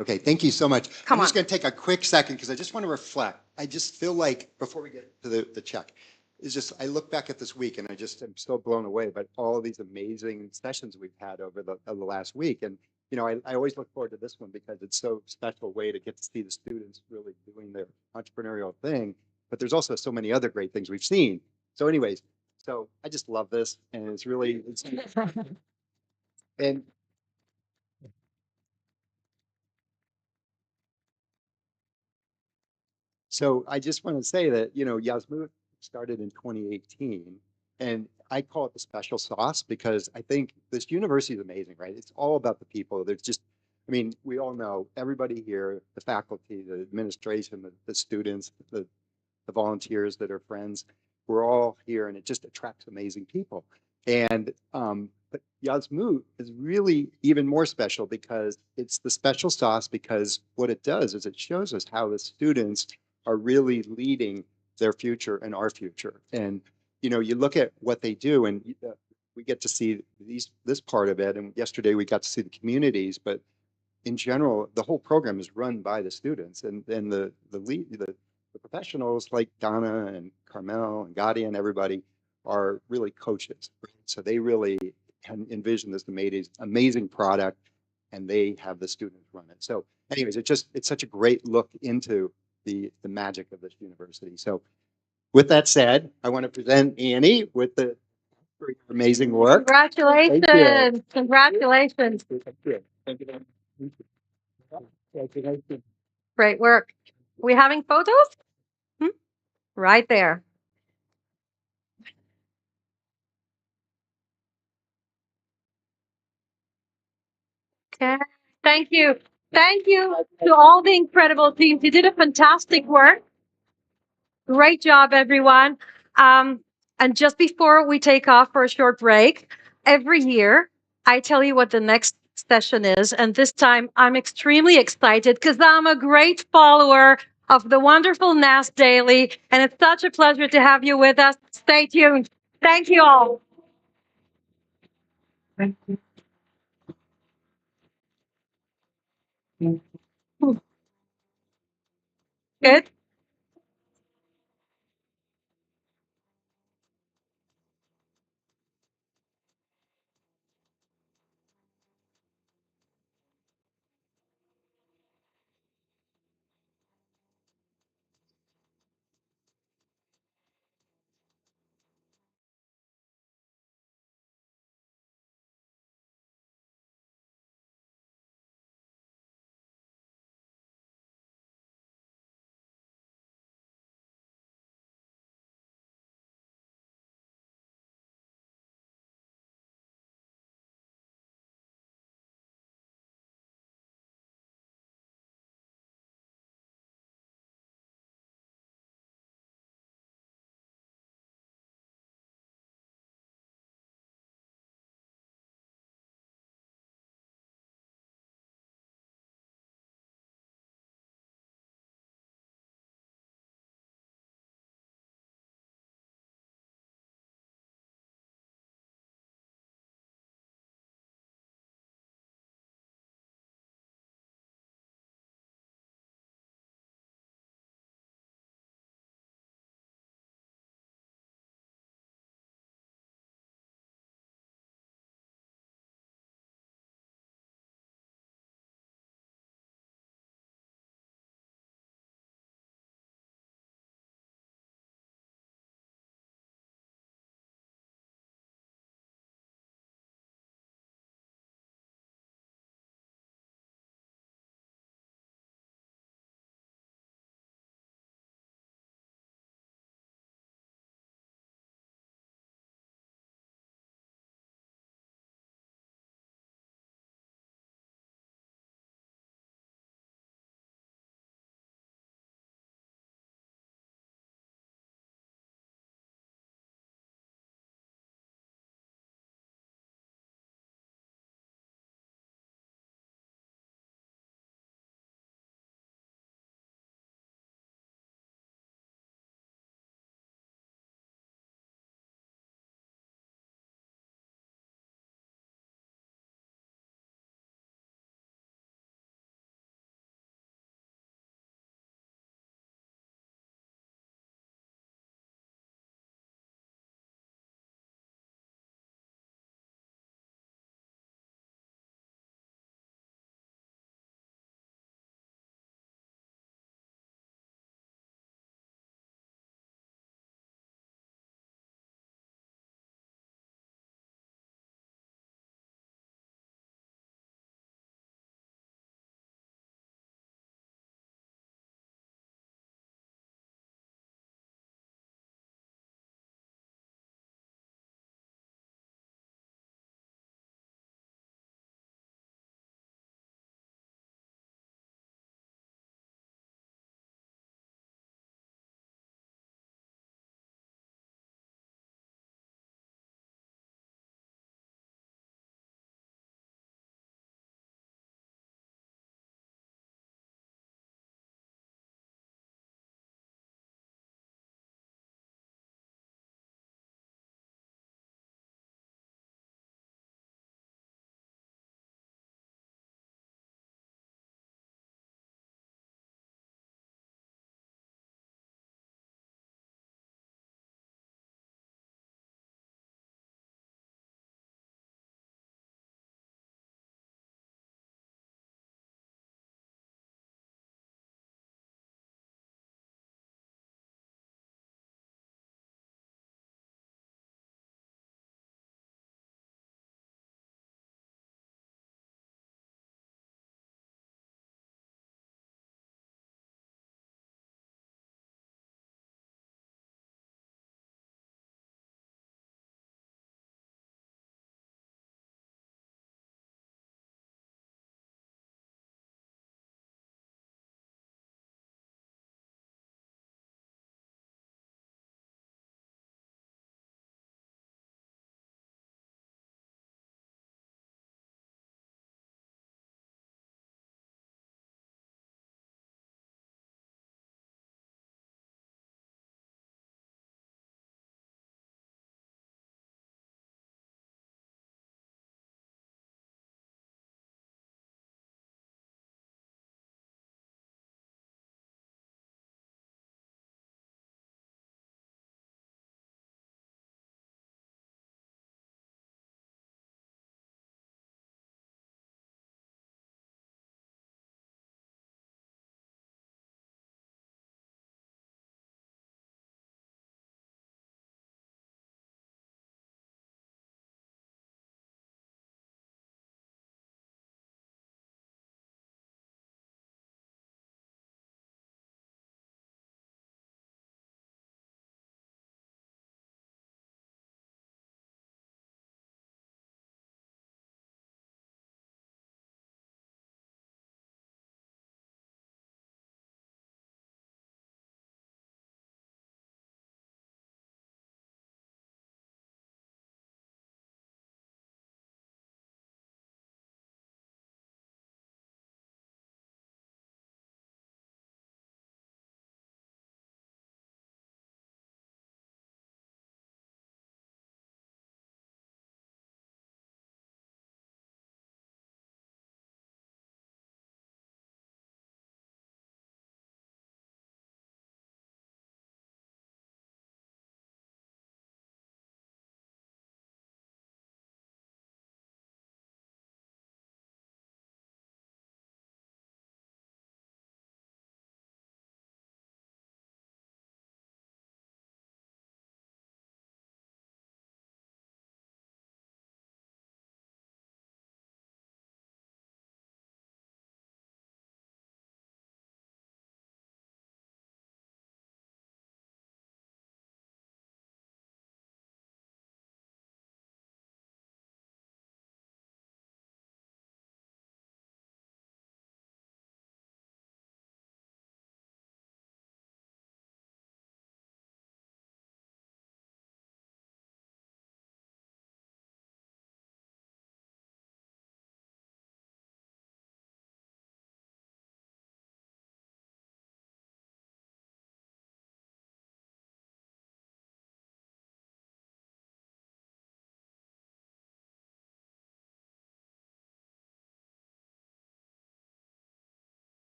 okay, thank you so much. Come I'm just on. going to take a quick second because I just want to reflect. I just feel like, before we get to the check, it's just, I look back at this week and I just am so blown away by all these amazing sessions we've had over the last week. And, you know, I always look forward to this one because it's so special way to get to see the students really doing their entrepreneurial thing. But there's also so many other great things we've seen. So anyways, so I just love this, and it's really, and so I just want to say that, you know, Yasmu started in 2018, and I call it the special sauce because I think this university is amazing, right? It's all about the people. There's just, I mean, we all know everybody here, the faculty, the administration, the students, the volunteers that are friends, we're all here, and it just attracts amazing people. And but Yasmu is really even more special because it's the special sauce, because what it does is it shows us how the students are really leading their future and our future. And you know, you look at what they do, and we get to see this part of it. And yesterday we got to see the communities, but in general, the whole program is run by the students, and the professionals like Donna and Carmel and Gadia and everybody are really coaches. So they really can envision this amazing product, and they have the students run it. So anyways, it's such a great look into the magic of this university. So with that said, I want to present Annie with the amazing work. Thank you. Congratulations. Congratulations. Thank you. Thank you. Congratulations. Great work. We having photos? Hmm? Right there. Okay. Thank you. Thank you to all the incredible teams. You did a fantastic work. Great job, everyone. And just before we take off for a short break, every year I tell you what the next session is. And this time I'm extremely excited because I'm a great follower of the wonderful Nas Daily. And it's such a pleasure to have you with us. Stay tuned. Thank you all. Thank you. Good.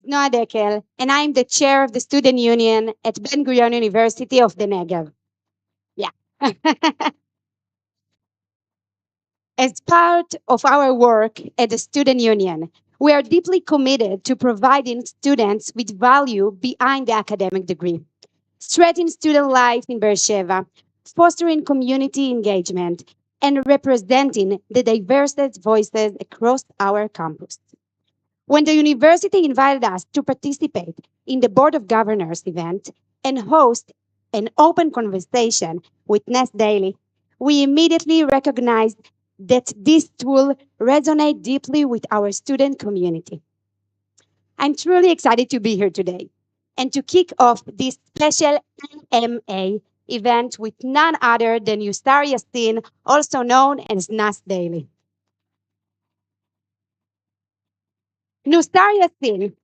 Noah Dekel, and I'm the chair of the student union at Ben Gurion University of the Negev. Yeah. As part of our work at the student union, we are deeply committed to providing students with value behind the academic degree, strengthening student life in Beersheba, fostering community engagement, and representing the diverse voices across our campus. When the university invited us to participate in the Board of Governors event and host an open conversation with Nas Daily, we immediately recognized that this tool resonates deeply with our student community. I'm truly excited to be here today and to kick off this special NMA event with none other than Yustar Yassin, also known as Nas Daily. Nustar Yassin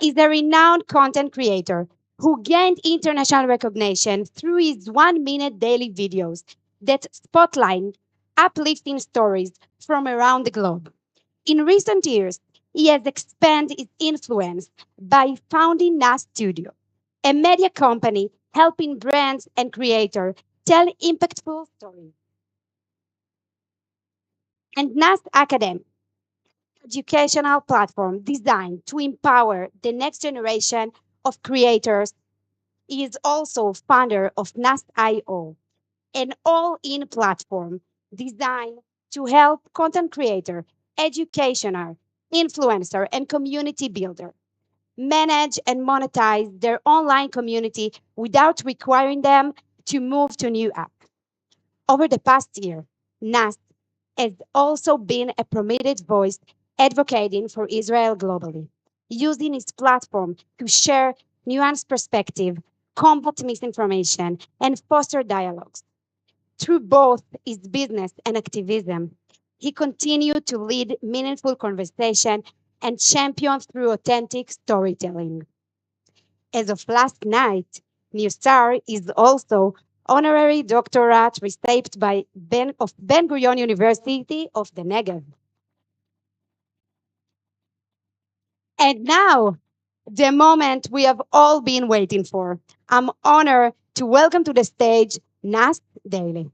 is a renowned content creator who gained international recognition through his 1 minute daily videos that spotlight uplifting stories from around the globe. In recent years, he has expanded his influence by founding Nas Studio, a media company helping brands and creators tell impactful stories. And Nas Academy, educational platform designed to empower the next generation of creators. He is also founder of NAST.io, an all-in platform designed to help content creator, educational, influencer, and community builder manage and monetize their online community without requiring them to move to new app. Over the past year, NAST has also been a prominent voice advocating for Israel globally, using its platform to share nuanced perspective, combat misinformation, and foster dialogues. Through both his business and activism, he continued to lead meaningful conversation and champion through authentic storytelling. As of last night, New Star is also honorary doctorate received by Ben Gurion University of the Negev. And now, the moment we have all been waiting for. I'm honored to welcome to the stage Nas Daily.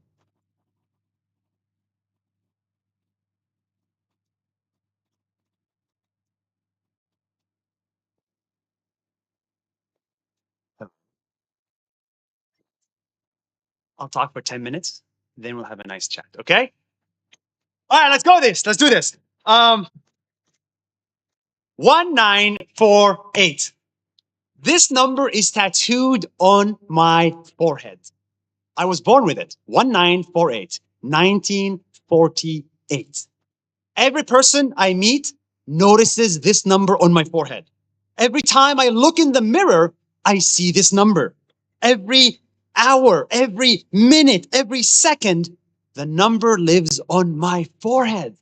I'll talk for 10 minutes, then we'll have a nice chat, okay? All right, let's go this. Let's do this. 1948. This number is tattooed on my forehead. I was born with it. 1948. 1948. Every person I meet notices this number on my forehead. Every time I look in the mirror, I see this number. Every hour, every minute, every second, the number lives on my forehead.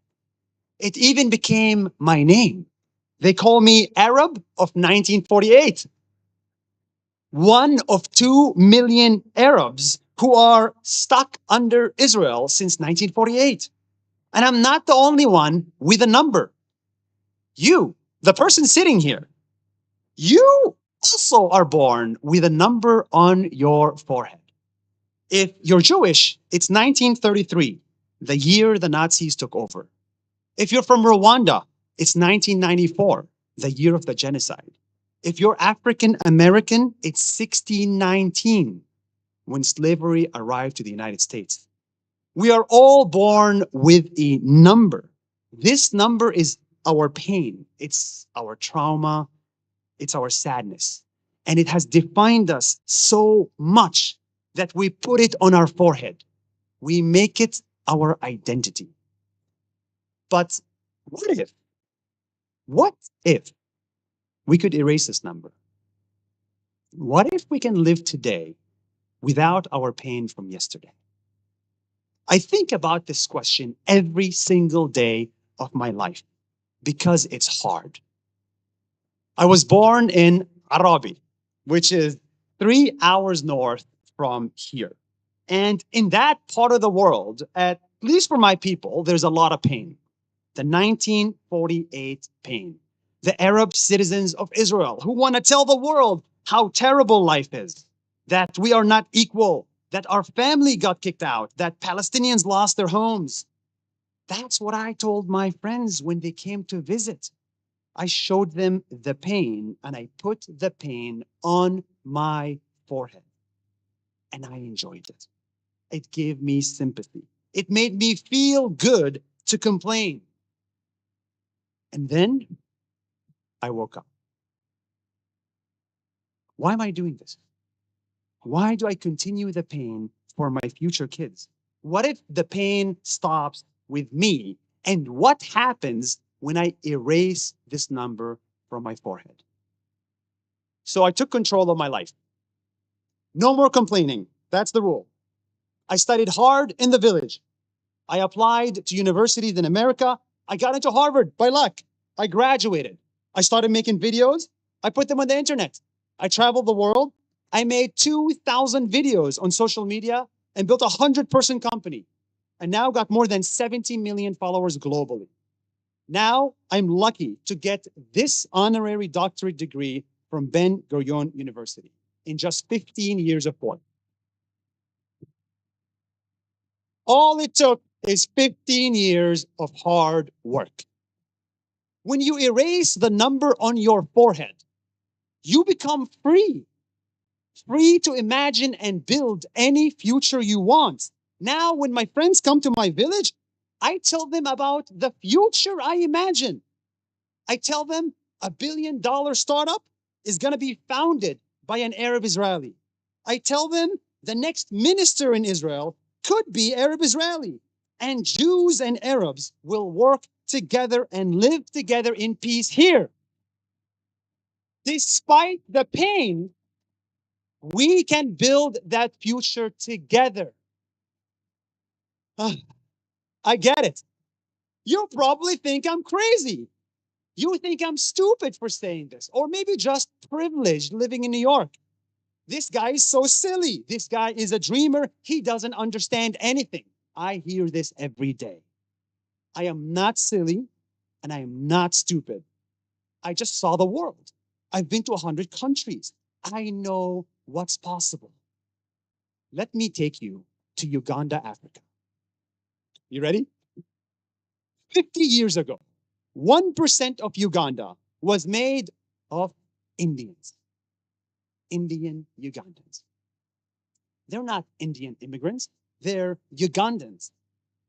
It even became my name. They call me Arab of 1948. One of 2 million Arabs who are stuck under Israel since 1948. And I'm not the only one with a number. You, the person sitting here, you also are born with a number on your forehead. If you're Jewish, it's 1933, the year the Nazis took over. If you're from Rwanda, it's 1994, the year of the genocide. If you're African American, it's 1619, when slavery arrived to the United States. We are all born with a number. This number is our pain, it's our trauma, it's our sadness. And it has defined us so much that we put it on our forehead. We make it our identity. But what if we could erase this number? What if we can live today without our pain from yesterday? I think about this question every single day of my life because it's hard. I was born in Arabi, which is 3 hours north from here. And in that part of the world, at least for my people, there's a lot of pain. The 1948 pain. The Arab citizens of Israel who want to tell the world how terrible life is, that we are not equal, that our family got kicked out, that Palestinians lost their homes. That's what I told my friends when they came to visit. I showed them the pain and I put the pain on my forehead. And I enjoyed it. It gave me sympathy. It made me feel good to complain. And then I woke up. Why am I doing this? Why do I continue the pain for my future kids? What if the pain stops with me? And what happens when I erase this number from my forehead? So I took control of my life. No more complaining. That's the rule. I studied hard in the village. I applied to universities in America. I got into Harvard by luck. I graduated. I started making videos. I put them on the internet. I traveled the world. I made 2,000 videos on social media and built a 100-person company. And now got more than 70 million followers globally. Now I'm lucky to get this honorary doctorate degree from Ben Gurion University in just 15 years of work. All it took is 15 years of hard work. When you erase the number on your forehead, you become free. Free to imagine and build any future you want. Now, when my friends come to my village, I tell them about the future I imagine. I tell them $1 billion startup is going to be founded by an Arab Israeli. I tell them the next minister in Israel could be Arab Israeli. And Jews and Arabs will work together and live together in peace here. Despite the pain, we can build that future together. I get it. You probably think I'm crazy. You think I'm stupid for saying this, or maybe just privileged living in New York. This guy is so silly. This guy is a dreamer. He doesn't understand anything. I hear this every day. I am not silly and I am not stupid. I just saw the world. I've been to 100 countries. I know what's possible. Let me take you to Uganda, Africa. You ready? 50 years ago, 1% of Uganda was made of Indians. Indian Ugandans. They're not Indian immigrants. They're Ugandans.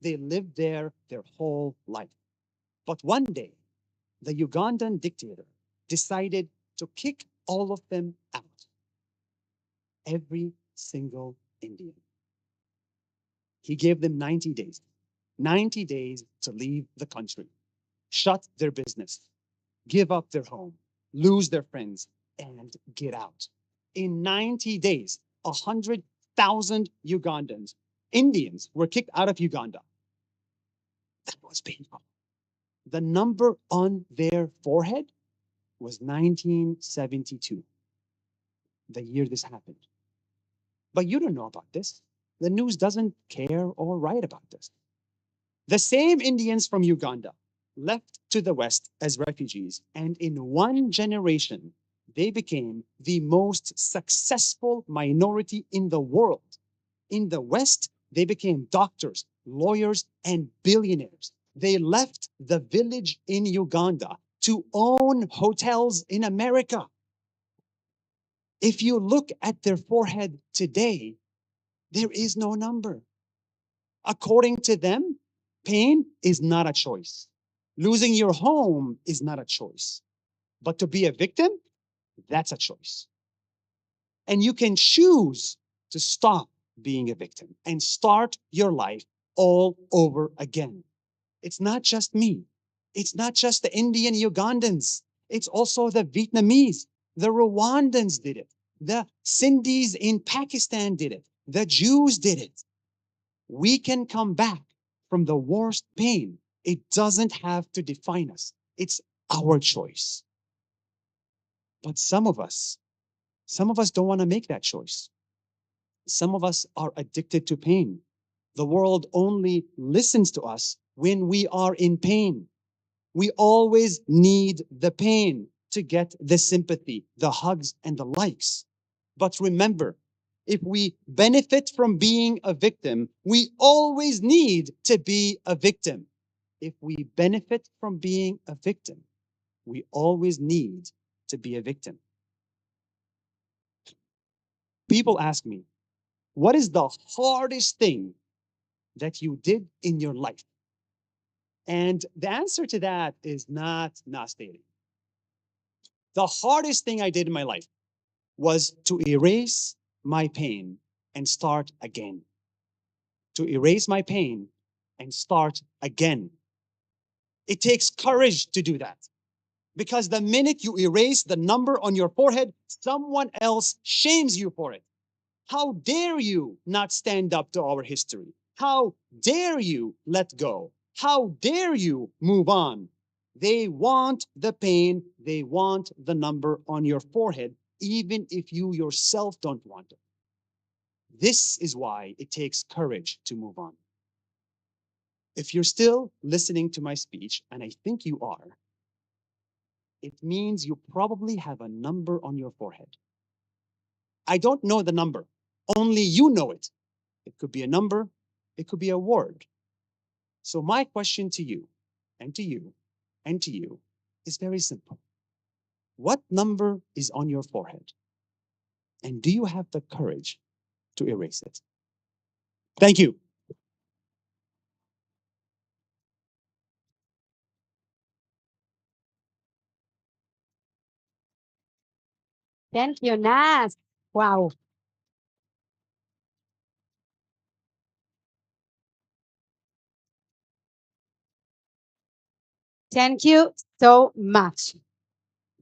They lived there their whole life. But one day, the Ugandan dictator decided to kick all of them out. Every single Indian. He gave them 90 days. 90 days to leave the country, shut their business, give up their home, lose their friends, and get out. In 90 days, 100,000 Ugandans, Indians, were kicked out of Uganda. That was painful. The number on their forehead was 1972, the year this happened. But you don't know about this. The news doesn't care or write about this. The same Indians from Uganda left to the West as refugees, and in one generation, they became the most successful minority in the world. In the West, they became doctors, lawyers, and billionaires. They left the village in Uganda to own hotels in America. If you look at their forehead today, there is no number. According to them, pain is not a choice. Losing your home is not a choice. But to be a victim, that's a choice. And you can choose to stop being a victim and start your life all over again. It's not just me. It's not just the Indian Ugandans. It's also the Vietnamese. The Rwandans did it. The Sindhis in Pakistan did it. The Jews did it. We can come back from the worst pain. It doesn't have to define us. It's our choice. But some of us don't want to make that choice. Some of us are addicted to pain. The world only listens to us when we are in pain. We always need the pain to get the sympathy, the hugs, and the likes. But remember, if we benefit from being a victim, we always need to be a victim. If we benefit from being a victim, we always need to be a victim. People ask me, what is the hardest thing that you did in your life? And the answer to that is not Nas Daily. The hardest thing I did in my life was to erase my pain and start again. To erase my pain and start again. It takes courage to do that. Because the minute you erase the number on your forehead, someone else shames you for it. How dare you not stand up to our history? How dare you let go? How dare you move on? They want the pain, they want the number on your forehead, even if you yourself don't want it. This is why it takes courage to move on. If you're still listening to my speech, and I think you are, it means you probably have a number on your forehead. I don't know the number, only you know it. It could be a number, it could be a word. So my question to you, and to you, and to you, is very simple. What number is on your forehead? And do you have the courage to erase it? Thank you. Thank you, Nas. Wow. Thank you so much.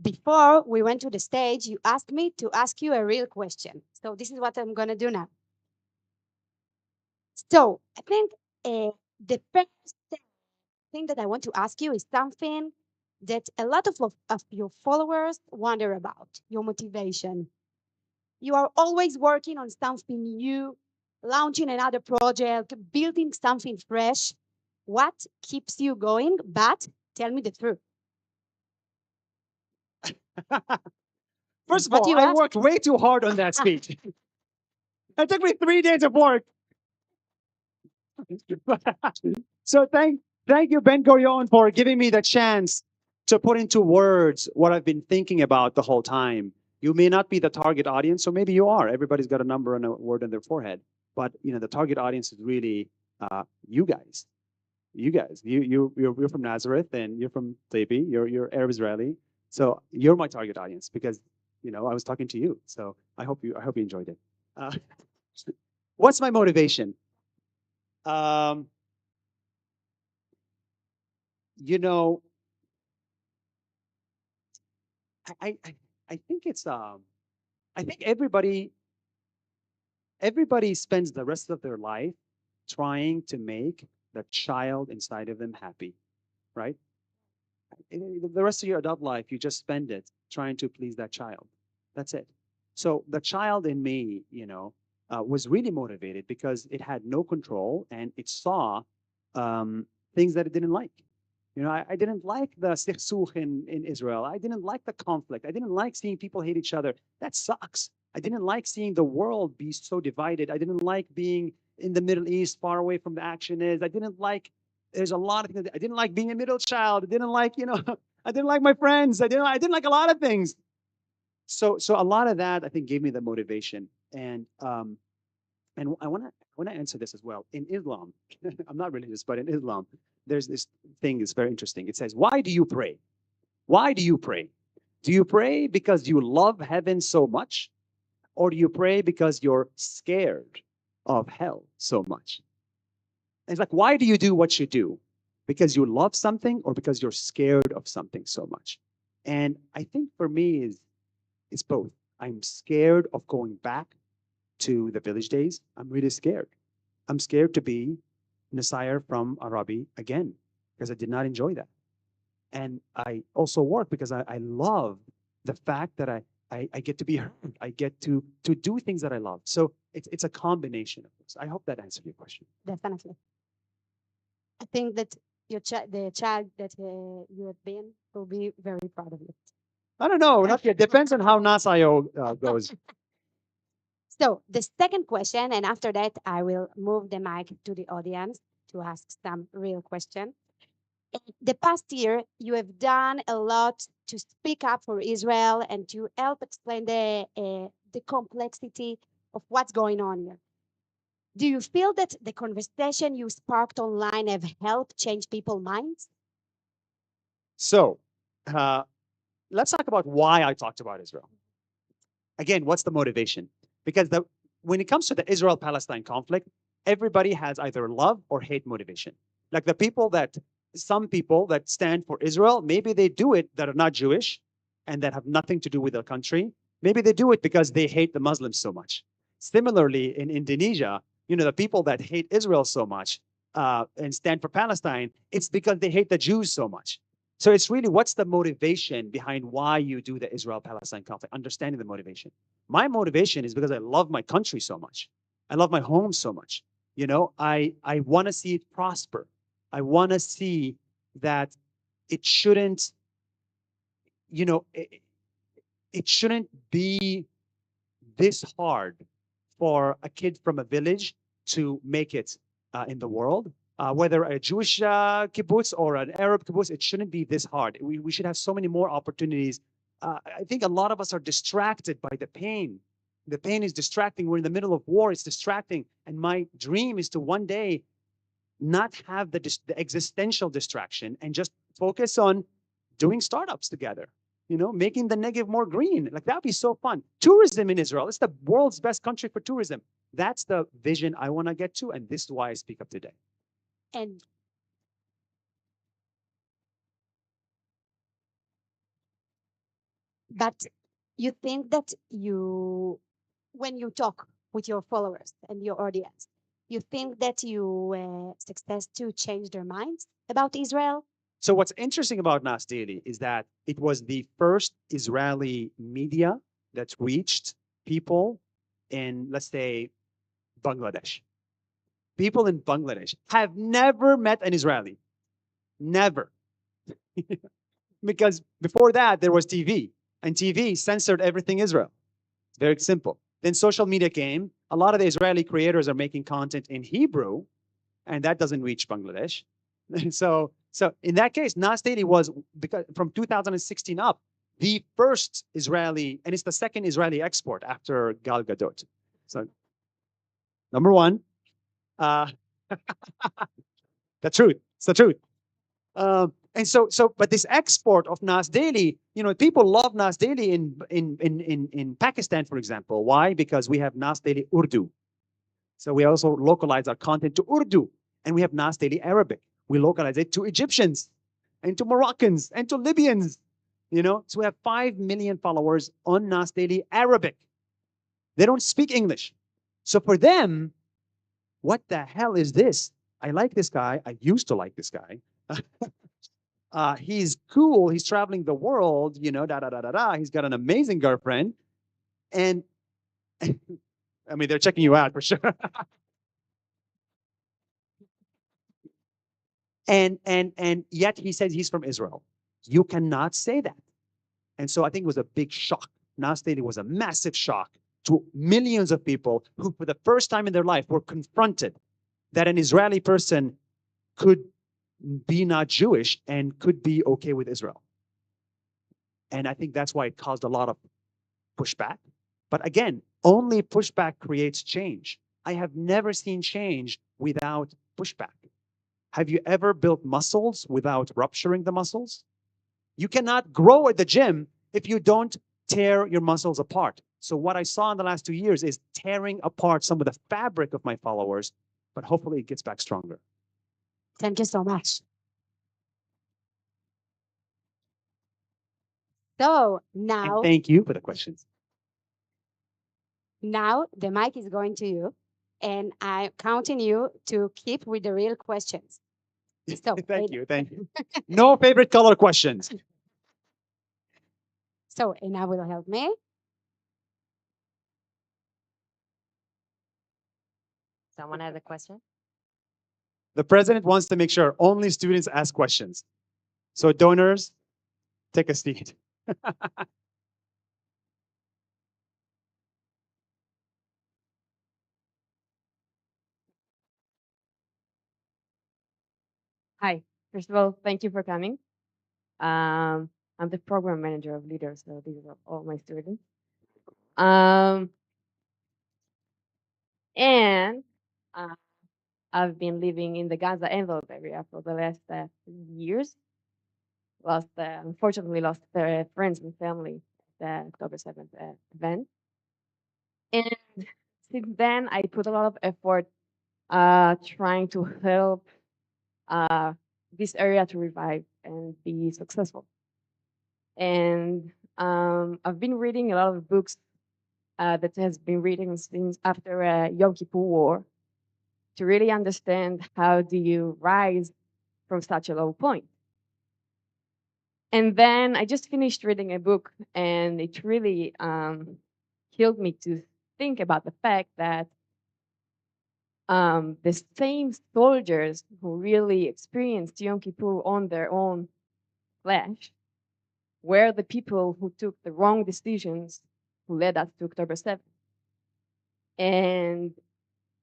Before we went to the stage, you asked me to ask you a real question. So this is what I'm going to do now. So I think the first thing that I want to ask you is something that a lot of your followers wonder about, your motivation. You are always working on something new, launching another project, building something fresh. What keeps you going? But tell me the truth. First of What all, you I ask? worked way too hard on that speech. It took me 3 days of work. So thank you, Ben Gurion, for giving me the chance to put into words what I've been thinking about the whole time. You may not be the target audience, so maybe you are. Everybody's got a number and a word on their forehead, but the target audience is really you guys. You guys, you're from Nazareth and you're from Taipi. You're Arab Israeli, so you're my target audience because I was talking to you. So I hope you enjoyed it. Uh, what's my motivation? Um, you know, I, I I think it's I think everybody spends the rest of their life trying to make the child inside of them happy, right? The rest of your adult life, you just spend it trying to please that child. That's it. So the child in me, was really motivated because it had no control and it saw things that it didn't like. I didn't like the sikhsukh in Israel. I didn't like the conflict. I didn't like seeing people hate each other. That sucks. I didn't like seeing the world be so divided. I didn't like being in the Middle East, far away from the action is. I didn't like, there's a lot of things. I didn't like being a middle child. I didn't like, I didn't like my friends. I didn't like a lot of things. So a lot of that I think gave me the motivation. And I want to answer this as well. In Islam, I'm not religious, but in Islam, there's this thing that's very interesting. It says, "Why do you pray? Why do you pray? Do you pray because you love heaven so much, or do you pray because you're scared of hell so much?" And it's like, why do you do what you do? Because you love something, or because you're scared of something so much? And I think for me is it's both. I'm scared of going back to the village days. I'm really scared. I'm scared to be Nasir from Arabi again because I did not enjoy that. And I also work because I love the fact that I get to be heard. I get to do things that I love. So it's a combination of this. I hope that answered your question. Definitely. I think that the child that you have been will be very proud of you. I don't know. Not yet. Depends on how NASIO goes. So the second question, and after that, I will move the mic to the audience to ask some real question. The past year, you have done a lot to speak up for Israel and to help explain the complexity of what's going on here. Do you feel that the conversation you sparked online have helped change people's minds? So, let's talk about why I talked about Israel. Again, what's the motivation? Because when it comes to the Israel-Palestine conflict, everybody has either love or hate motivation. Like some people that stand for Israel, maybe they do it that are not Jewish and that have nothing to do with their country. Maybe they do it because they hate the Muslims so much. Similarly, in Indonesia, the people that hate Israel so much and stand for Palestine, it's because they hate the Jews so much. So it's really what's the motivation behind why you do the Israel-Palestine conflict, understanding the motivation. My motivation is because I love my country so much. I love my home so much. I want to see it prosper. I want to see that it shouldn't, it shouldn't be this hard for a kid from a village to make it in the world. Whether a Jewish kibbutz or an Arab kibbutz, it shouldn't be this hard. We should have so many more opportunities. I think a lot of us are distracted by the pain. The pain is distracting. We're in the middle of war. It's distracting. And my dream is to one day not have the existential distraction and just focus on doing startups together. Making the Negev more green. Like that'd be so fun. Tourism in Israel. It's the world's best country for tourism. That's the vision I want to get to. And this is why I speak up today. And but you think that when you talk with your followers and your audience, you think that you success to change their minds about Israel? So what's interesting about Nas Daily is that it was the first Israeli media that reached people in, let's say, Bangladesh. People in Bangladesh have never met an Israeli. Never. Because before that, there was TV, and TV censored everything Israel. It's very simple. Then social media came. A lot of the Israeli creators are making content in Hebrew, and that doesn't reach Bangladesh. So in that case, Nas Daily was, because from 2016 up, the first Israeli, and it's the second Israeli export after Gal Gadot. So number one, the truth. It's the truth. And but this export of Nas Daily, people love Nas Daily in Pakistan, for example. Why? Because we have Nas Daily Urdu. So we also localize our content to Urdu, and we have Nas Daily Arabic. We localize it to Egyptians, and to Moroccans, and to Libyans. So we have 5 million followers on Nas Daily Arabic. They don't speak English. So for them, what the hell is this? I like this guy. I used to like this guy. He's cool. He's traveling the world, He's got an amazing girlfriend. And I mean, they're checking you out for sure. And yet he says he's from Israel. You cannot say that. And so I think it was a big shock. Nas Daily was a massive shock to millions of people who, for the first time in their life, were confronted that an Israeli person could be not Jewish and could be okay with Israel. And I think that's why it caused a lot of pushback. But again, only pushback creates change. I have never seen change without pushback. Have you ever built muscles without rupturing the muscles? You cannot grow at the gym if you don't tear your muscles apart. So what I saw in the last 2 years is tearing apart some of the fabric of my followers, but hopefully it gets back stronger. Thank you so much. So now, and thank you for the questions. Now the mic is going to you, and I'm counting you to keep with the real questions. So thank you. No favorite color questions. So Ina will help me. Someone has a question? The president wants to make sure only students ask questions. So donors, take a seat. Hi. First of all, thank you for coming. I'm the program manager of Leaders, so these are all my students. And uh, I've been living in the Gaza envelope area for the last years. Unfortunately, lost friends and family at the October 7th event. And since then, I put a lot of effort trying to help this area to revive and be successful. And I've been reading a lot of books that has been reading since after Yom Kippur War to really understand how do you rise from such a low point. And then I just finished reading a book, and it really killed me to think about the fact that the same soldiers who really experienced Yom Kippur on their own flesh were the people who took the wrong decisions who led us to October 7th. And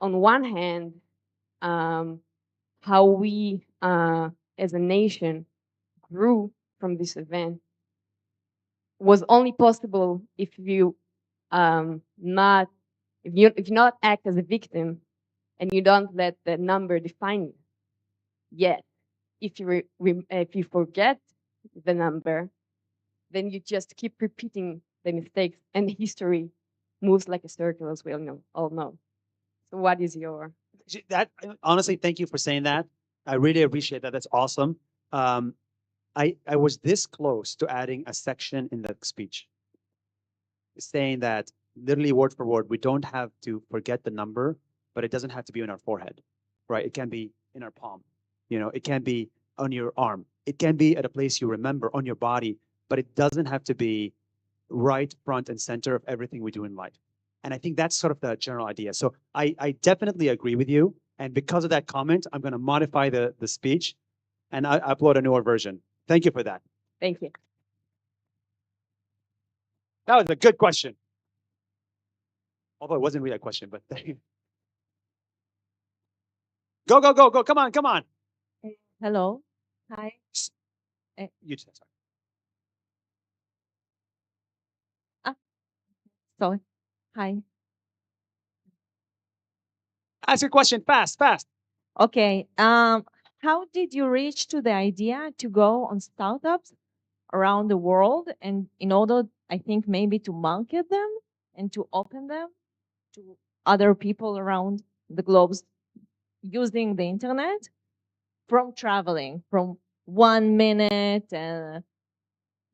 on one hand, how we as a nation grew from this event was only possible if you not if you not act as a victim and you don't let the number define you. Yet, if you forget the number, then you just keep repeating the mistakes, and history moves like a circle, as we all know. So, what is your That honestly, thank you for saying that. I really appreciate that. That's awesome. I was this close to adding a section in the speech saying that literally word for word, we don't have to forget the number, but it doesn't have to be on our forehead, right? It can be in our palm, it can be on your arm. It can be at a place you remember on your body, but it doesn't have to be right front and center of everything we do in life. And I think that's sort of the general idea. So I definitely agree with you. And because of that comment, I'm going to modify the speech and I upload a newer version. Thank you for that. Thank you. That was a good question. Although it wasn't really a question, but go, go, go, go. Come on, come on. Hello. Hi. You just, sorry. Sorry. Hi. Ask your question fast, fast. Okay. How did you reach to the idea to go on startups around the world, and in order, I think, maybe to market them and to open them to other people around the globe using the internet from traveling from 1 minute?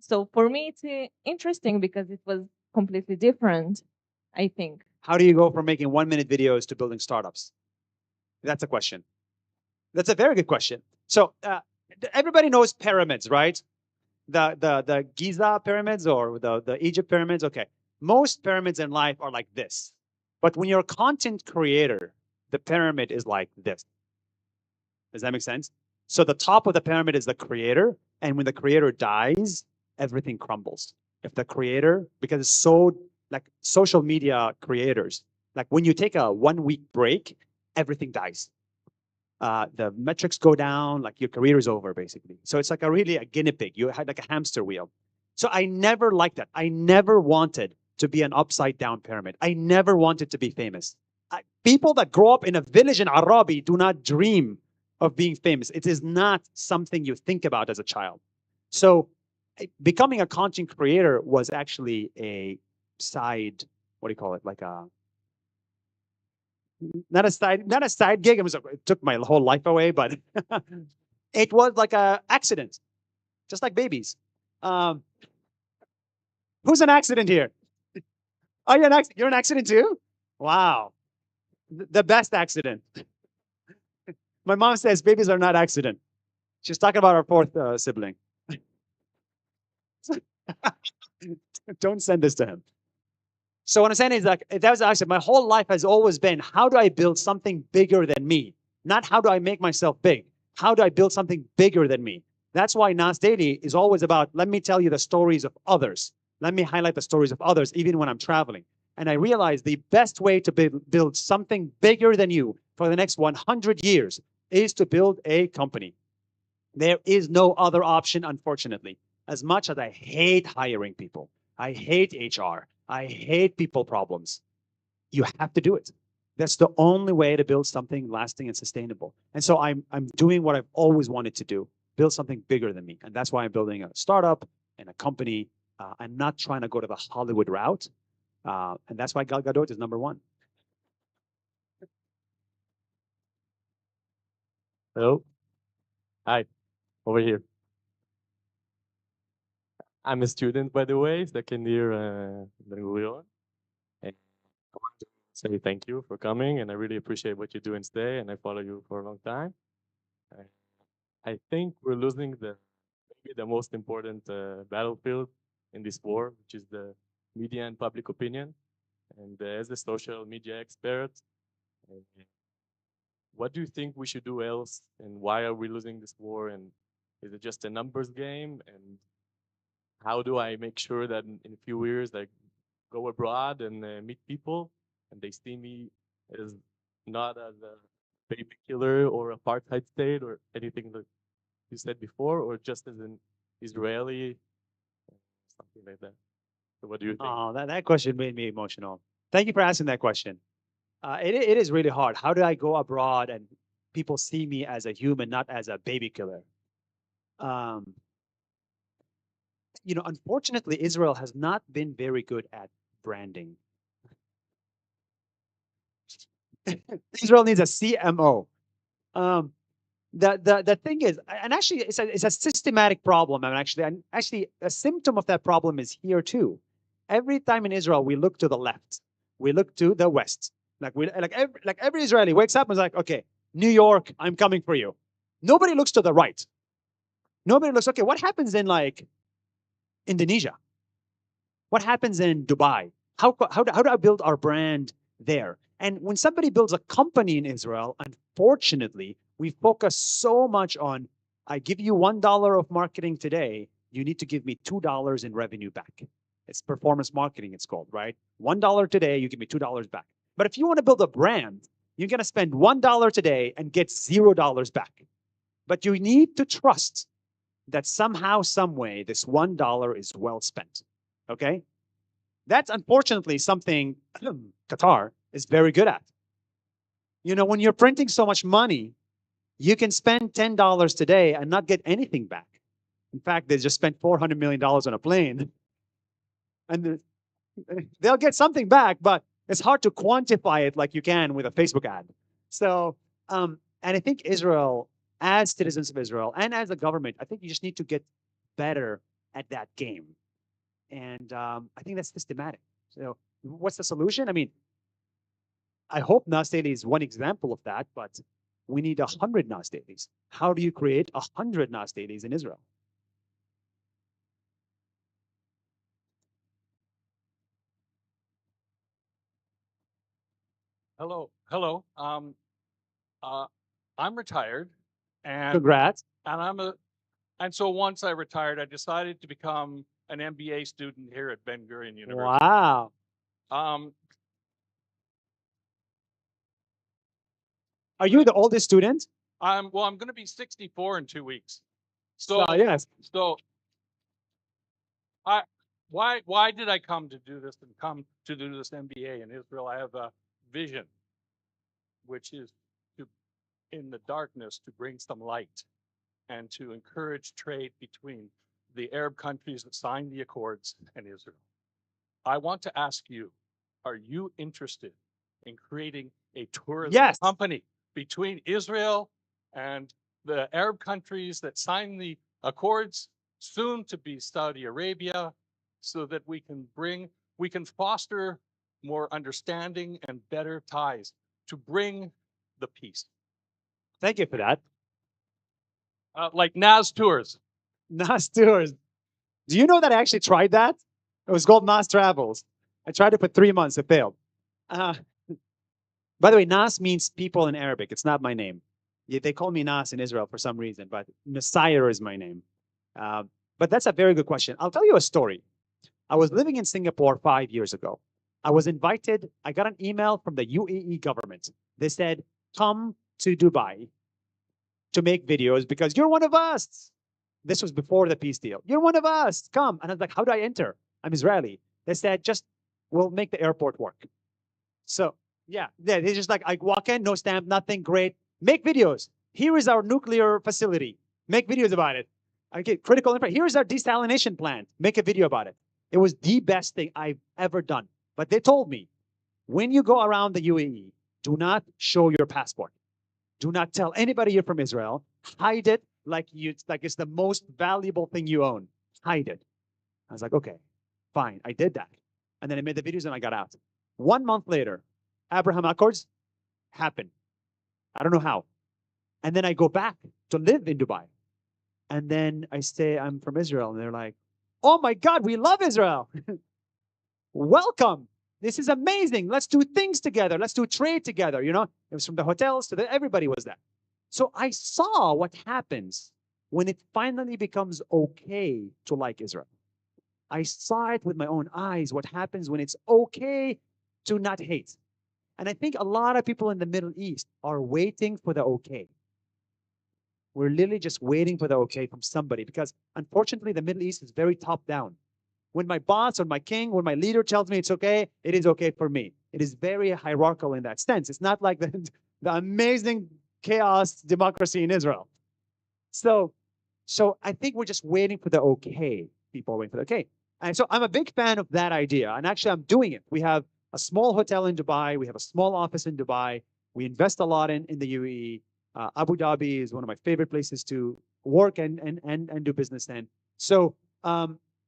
So for me, it's interesting because it was completely different, I think. How do you go from making 1-minute videos to building startups? That's a question. That's a very good question. So everybody knows pyramids, right? The Giza pyramids or the Egypt pyramids. Okay, most pyramids in life are like this. But when you're a content creator, the pyramid is like this. Does that make sense? So the top of the pyramid is the creator, and when the creator dies, everything crumbles. If the creator, because it's so like social media creators, like when you take a 1-week break, everything dies. The metrics go down, like your career is over, basically. So it's like a guinea pig. You had like a hamster wheel. So I never liked that. I never wanted to be an upside down pyramid. I never wanted to be famous. People that grow up in a village in Arabi do not dream of being famous. It is not something you think about as a child. So becoming a content creator was actually a side, what do you call it? Like not a side gig. It took my whole life away, but it was like a accident, just like babies. Who's an accident here? Oh, you're an accident too? Wow. The best accident. My mom says babies are not accident. She's talking about our fourth sibling. Don't send this to him. So what I'm saying is like, that was actually my whole life has always been, how do I build something bigger than me? Not how do I make myself big? How do I build something bigger than me? That's why Nas Daily is always about, let me tell you the stories of others. Let me highlight the stories of others, even when I'm traveling. And I realized the best way to build something bigger than you for the next 100 years is to build a company. There is no other option, unfortunately. As much as I hate hiring people, I hate HR, I hate people problems, you have to do it. That's the only way to build something lasting and sustainable. And so I'm doing what I've always wanted to do, build something bigger than me. And that's why I'm building a startup and a company. I'm not trying to go to the Hollywood route. And that's why Gal Gadot is number one. Hello. Hi. Over here. I'm a student, by the way, second year Ben Gurion. And I want to say thank you for coming, and I really appreciate what you're doing today, and I follow you for a long time. Uh, I think we're losing maybe the most important battlefield in this war, which is the media and public opinion. And as a social media expert, uh, what do you think we should do else, and why are we losing this war? And is it just a numbers game? And how do I make sure that in a few years I go abroad and meet people and they see me as not as a baby killer or apartheid state or anything that you said before, or just as an Israeli, something like that? So what do you think? Oh, that question made me emotional. Thank you for asking that question. It is really hard. How do I go abroad and people see me as a human, not as a baby killer? Unfortunately, Israel has not been very good at branding. Israel needs a CMO. The thing is, and actually, it's a systematic problem. And actually, a symptom of that problem is here too. Every time in Israel, we look to the left, we look to the west. Like every Israeli wakes up and is like, okay, New York, I'm coming for you. Nobody looks to the right. Nobody looks, okay, what happens in like Indonesia? What happens in Dubai? How do I build our brand there? And when somebody builds a company in Israel, unfortunately, we focus so much on, I give you $1 of marketing today, you need to give me $2 in revenue back. It's performance marketing, it's called, right? $1 today, you give me $2 back. But if you want to build a brand, you're going to spend $1 today and get $0 back. But you need to trust that somehow, some way, this $1 is well spent. Okay? That's unfortunately something Qatar is very good at. When you're printing so much money, you can spend $10 today and not get anything back. In fact, they just spent $400 million on a plane. And they'll get something back, but it's hard to quantify it like you can with a Facebook ad. So, and I think Israel, as citizens of Israel and as a government, I think you just need to get better at that game. And I think that's systematic. So what's the solution? I mean, I hope Nas Daily is one example of that, but we need 100 Nas Dailies. How do you create 100 Nas Dailies in Israel? Hello. I'm retired, and Congrats. And so once I retired, I decided to become an MBA student here at Ben Gurion University. Wow. Are you the oldest student? I'm going to be 64 in 2 weeks. So yes. So why did I come to do this and come to do this MBA in Israel? I have a vision, which is to, in the darkness, to bring some light and to encourage trade between the Arab countries that signed the accords and Israel. I want to ask you, are you interested in creating a tourism company between Israel and the Arab countries that signed the accords, soon to be Saudi Arabia, so that we can foster more understanding and better ties to bring the peace? Thank you for that. Like Nas Tours. Nas Tours. Do you know that I actually tried that? It was called Nas Travels. I tried it for 3 months. It failed. By the way, Nas means people in Arabic. It's not my name. Yeah, they call me Nas in Israel for some reason, but Messiah is my name. But that's a very good question. I'll tell you a story. I was living in Singapore 5 years ago. I was invited. I got an email from the UAE government. They said, come to Dubai to make videos because you're one of us. This was before the peace deal. You're one of us. Come. And I was like, how do I enter? I'm Israeli. They said, just we'll make the airport work. So yeah, they just like, I walk in, no stamp, nothing, great. Make videos. Here is our nuclear facility. Make videos about it. Okay, critical info. Here's our desalination plant. Make a video about it. It was the best thing I've ever done. But they told me, when you go around the UAE, do not show your passport. Do not tell anybody you're from Israel. Hide it like it's the most valuable thing you own. Hide it. I was like, okay, fine. I did that. And then I made the videos and I got out. 1 month later, Abraham Accords happened. I don't know how. And then I go back to live in Dubai. And then I say, I'm from Israel. And they're like, oh my God, we love Israel. Welcome. This is amazing. Let's do things together. Let's do trade together. You know, it was from the hotels to everybody was there. So I saw what happens when it finally becomes okay to like Israel. I saw it with my own eyes, what happens when it's okay to not hate. And I think a lot of people in the Middle East are waiting for the okay. We're literally just waiting for the okay from somebody because unfortunately the Middle East is very top down. When my boss or my king, when my leader tells me it's okay, it is okay for me. It is very hierarchical in that sense. It's not like the amazing chaos democracy in Israel. So I think we're just waiting for the okay. People are waiting for the okay. And so I'm a big fan of that idea. And actually, I'm doing it. We have a small hotel in Dubai. We have a small office in Dubai. We invest a lot in the UAE. Abu Dhabi is one of my favorite places to work and do business in. So,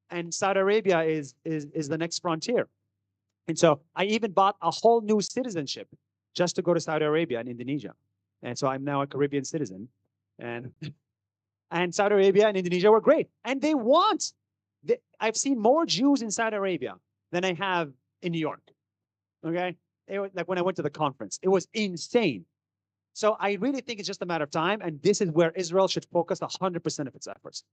and Saudi Arabia is the next frontier. And so I even bought a whole new citizenship just to go to Saudi Arabia and Indonesia. And so I'm now a Caribbean citizen. And Saudi Arabia and Indonesia were great. And they want, I've seen more Jews in Saudi Arabia than I have in New York. Okay? It was, like when I went to the conference, it was insane. So I really think it's just a matter of time. And this is where Israel should focus 100% of its efforts.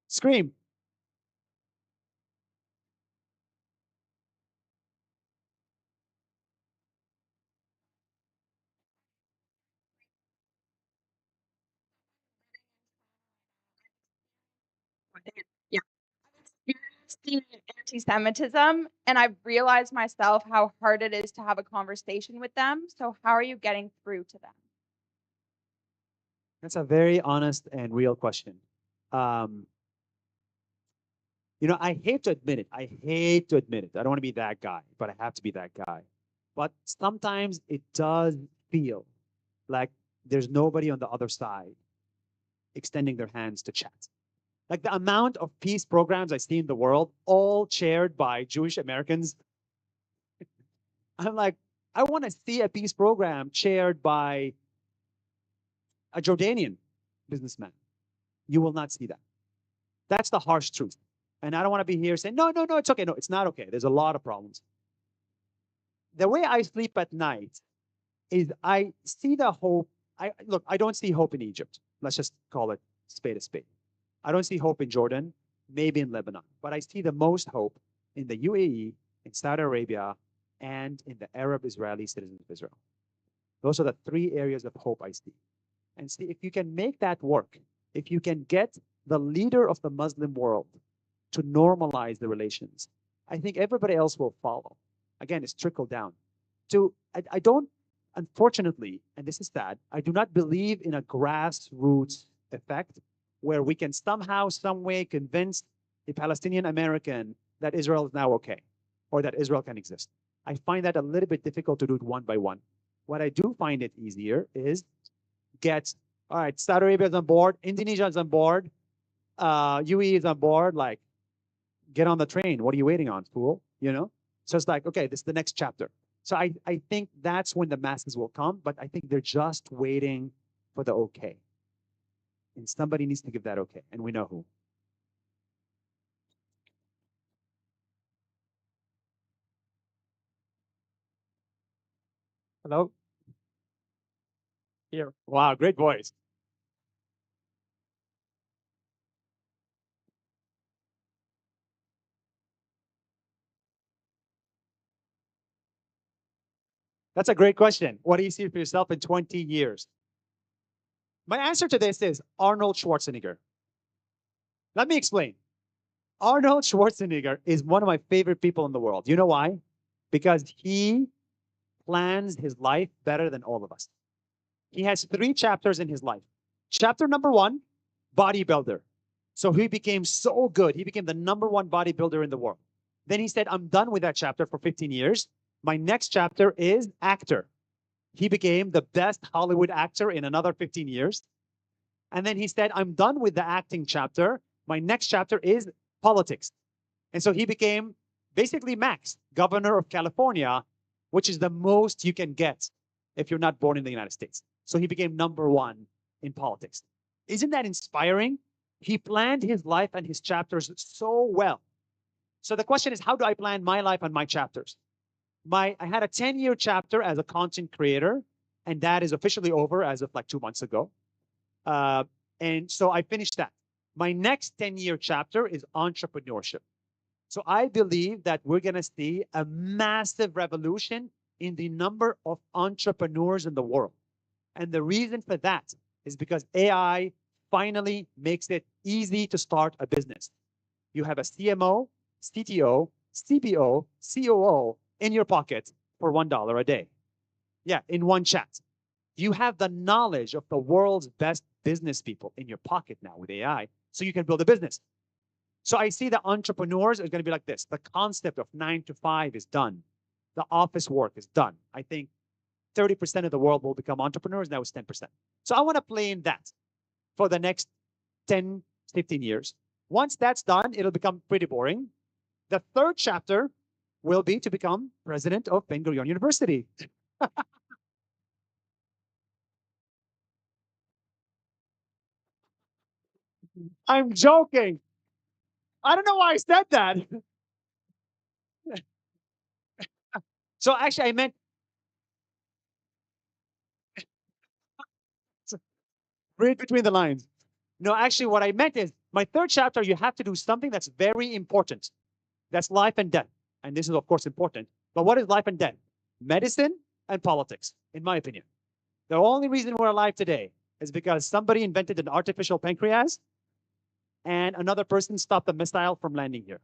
Scream. Yeah. Experiencing anti-Semitism, and I've realized myself how hard it is to have a conversation with them. So how are you getting through to them? That's a very honest and real question. You know, I hate to admit it. I hate to admit it. I don't want to be that guy, but I have to be that guy. But sometimes it does feel like there's nobody on the other side extending their hands to chat. Like the amount of peace programs I see in the world, all chaired by Jewish Americans. I'm like, I want to see a peace program chaired by a Jordanian businessman. You will not see that. That's the harsh truth. And I don't want to be here saying, no, it's okay. No, it's not okay. There's a lot of problems. The way I sleep at night is I see the hope. Look, I don't see hope in Egypt. Let's just call it spade a spade. I don't see hope in Jordan, maybe in Lebanon. But I see the most hope in the UAE, in Saudi Arabia, and in the Arab Israeli citizens of Israel. Those are the three areas of hope I see. And see, if you can make that work, if you can get the leader of the Muslim world to normalize the relations, I think everybody else will follow. Again, it's trickle down. I don't, unfortunately, and this is sad, I do not believe in a grassroots effect where we can somehow, some way convince a Palestinian American that Israel is now okay, or that Israel can exist. I find that a little bit difficult to do it one by one. What I do find it easier is get, all right, Saudi Arabia is on board, Indonesia is on board, UAE is on board, like, get on the train. What are you waiting on, fool? You know? So it's like, okay, this is the next chapter. So I think that's when the masses will come, but I think they're just waiting for the okay. And somebody needs to give that okay, and we know who. Hello? Here. Wow, great voice. That's a great question. What do you see for yourself in 20 years? My answer to this is Arnold Schwarzenegger. Let me explain. Arnold Schwarzenegger is one of my favorite people in the world. You know why? Because he plans his life better than all of us. He has 3 chapters in his life. Chapter number 1, bodybuilder. So he became so good. He became the #1 bodybuilder in the world. Then he said, I'm done with that chapter for 15 years. My next chapter is actor. He became the best Hollywood actor in another 15 years. And then he said, I'm done with the acting chapter. My next chapter is politics. And so he became basically Max, governor of California, which is the most you can get if you're not born in the United States. So he became #1 in politics. Isn't that inspiring? He planned his life and his chapters so well. So the question is, how do I plan my life and my chapters? I had a 10-year chapter as a content creator, and that is officially over as of like 2 months ago. And so I finished that. My next 10-year chapter is entrepreneurship. So I believe that we're going to see a massive revolution in the number of entrepreneurs in the world. And the reason for that is because AI finally makes it easy to start a business. You have a CMO, CTO, CBO, COO in your pocket for $1 a day. Yeah, in one chat. You have the knowledge of the world's best business people in your pocket now with AI, so you can build a business. So I see the entrepreneurs are going to be like this. The concept of 9 to 5 is done. The office work is done. I think 30% of the world will become entrepreneurs. Now it's 10%. So I want to play in that for the next 10, 15 years. Once that's done, it'll become pretty boring. The 3rd chapter will be to become president of Ben Gurion University. I'm joking. I don't know why I said that. So actually, I meant read between the lines. No, actually, what I meant is my 3rd chapter, you have to do something that's very important. That's life and death. And this is, of course, important. But what is life and death? Medicine and politics, in my opinion. The only reason we're alive today is because somebody invented an artificial pancreas and another person stopped the missile from landing here.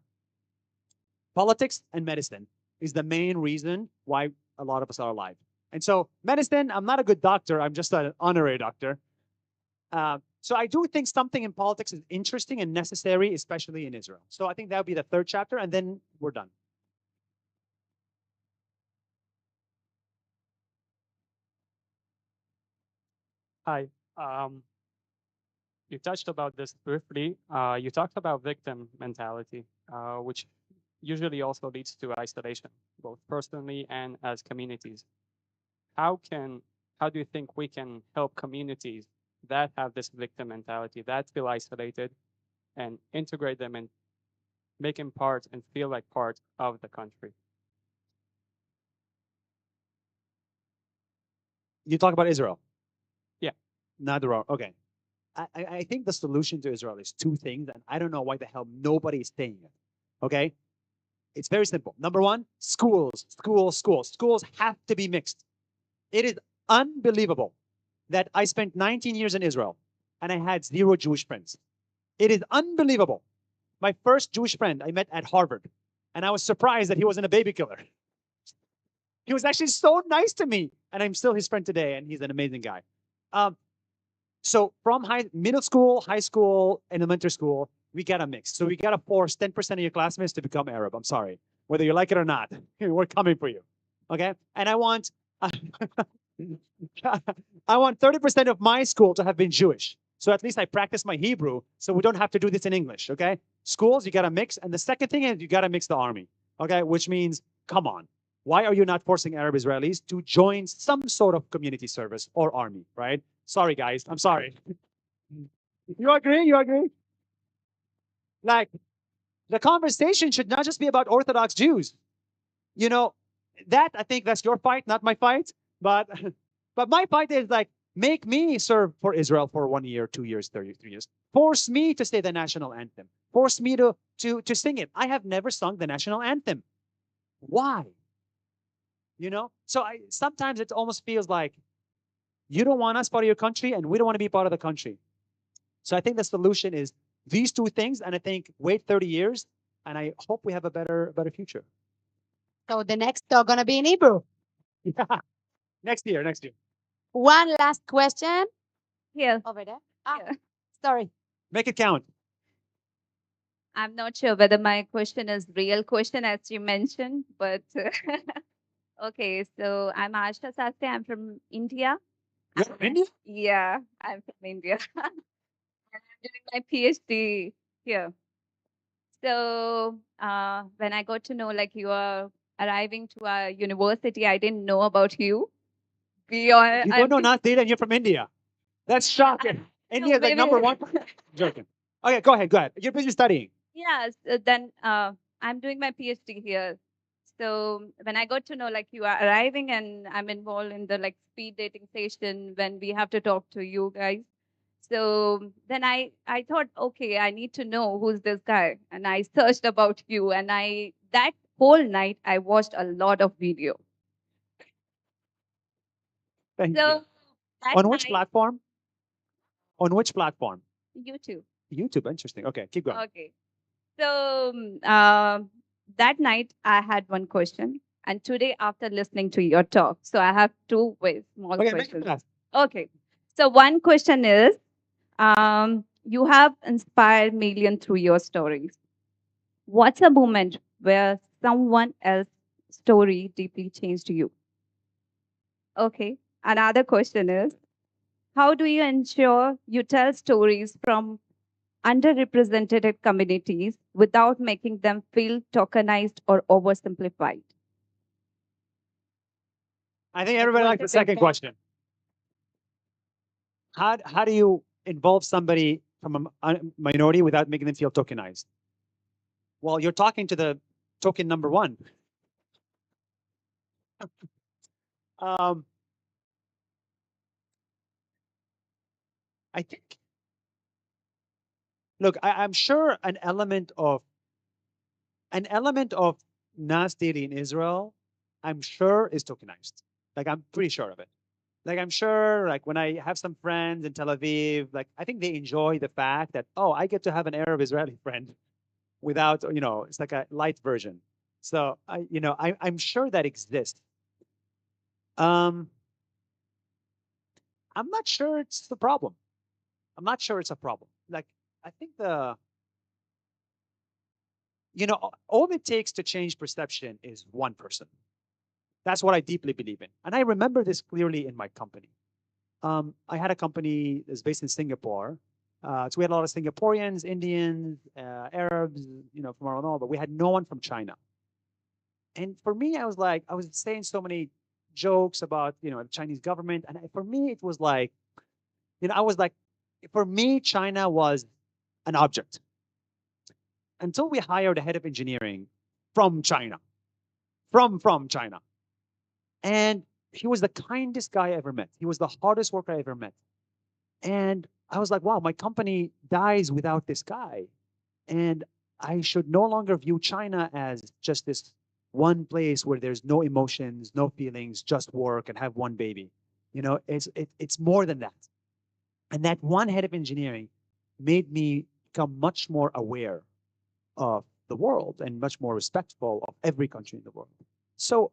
Politics and medicine is the main reason why a lot of us are alive. And so medicine, I'm not a good doctor. I'm just an honorary doctor. So I do think something in politics is interesting and necessary, especially in Israel. So I think that would be the 3rd chapter, and then we're done. Hi. You touched about this briefly. You talked about victim mentality, which usually also leads to isolation, both personally and as communities. How do you think we can help communities that have this victim mentality, that feel isolated, and integrate them and make them part and feel like part of the country? You talk about Israel. Yeah. Not Iran. Okay. I think the solution to Israel is 2 things, and I don't know why the hell nobody is saying it. Okay? It's very simple. Number 1, schools. Schools have to be mixed. It is unbelievable that I spent 19 years in Israel and I had 0 Jewish friends. It is unbelievable. My first Jewish friend I met at Harvard, and I was surprised that he wasn't a baby killer. He was actually so nice to me, and I'm still his friend today, and he's an amazing guy. So from middle school, high school, and elementary school, we got a mix. So we got to force 10% of your classmates to become Arab. I'm sorry. Whether you like it or not, we're coming for you. Okay? And I want 30% of my school to have been Jewish. So at least I practice my Hebrew, so we don't have to do this in English, okay? Schools, you got to mix. And the second thing is you got to mix the army, okay? Which means, come on. Why are you not forcing Arab Israelis to join some sort of community service or army, right? Sorry, guys. I'm sorry. You agree? You agree? Like, the conversation should not just be about Orthodox Jews. You know, I think that's your fight, not my fight. But but my point is like, make me serve for Israel for 1 year, 2 years, 33 years. Force me to say the national anthem. Force me to sing it. I have never sung the national anthem. Why? You know? So sometimes it almost feels like you don't want us part of your country and we don't want to be part of the country. So I think the solution is these two things, and I think wait 30 years, and I hope we have a better future. So the next are gonna be in Hebrew. Yeah. Next year. One last question. Here. Over there. Sorry. Make it count. I'm not sure whether my question is real question as you mentioned, but okay. So I'm Asha Sastry. I'm from India. You're from India? Yeah, I'm from India. And I'm doing my PhD here. So when I got to know like you are arriving to our university, I didn't know about you. You don't know Nas Daily and you're from India. That's shocking. India is like number one. Joking. Okay, go ahead. You're busy studying. Yes, then I'm doing my PhD here. So when I got to know like you are arriving and I'm involved in the like speed dating session when we have to talk to you guys. So then I thought, okay, I need to know who's this guy. And I searched about you and that whole night I watched a lot of video. Thank So you. that On which night- platform? On which platform? YouTube. YouTube. Interesting. Okay, keep going. Okay. So that night I had one question, and today after listening to your talk, so I have two small Okay, make it questions. fast. Okay. So one question is, you have inspired millions through your stories. What's a moment where someone else's story deeply changed you? Okay. Another question is, how do you ensure you tell stories from underrepresented communities without making them feel tokenized or oversimplified? I think everybody likes the second question. How do you involve somebody from a minority without making them feel tokenized? Well, you're talking to the token number one. I think, look, I'm sure an element of Nas Daily in Israel, I'm sure is tokenized. Like I'm pretty sure of it. Like I'm sure, like when I have some friends in Tel Aviv, like I think they enjoy the fact that, oh, I get to have an Arab Israeli friend without, it's like a light version. So I'm sure that exists. I'm not sure it's the problem. I'm not sure it's a problem. Like I think all it takes to change perception is one person. That's what I deeply believe in. And I remember this clearly in my company. I had a company that's based in Singapore. So we had a lot of Singaporeans, Indians, Arabs, from around all, but we had no one from China. And for me, I was saying so many jokes about, the Chinese government. And for me, it was like, for me, China was an object. Until we hired a head of engineering from China, from China. And he was the kindest guy I ever met. He was the hardest worker I ever met. And I was like, wow, my company dies without this guy. And I should no longer view China as just this one place where there's no emotions, no feelings, just work and have one baby. It's more than that. And that one head of engineering made me become much more aware of the world and much more respectful of every country in the world. So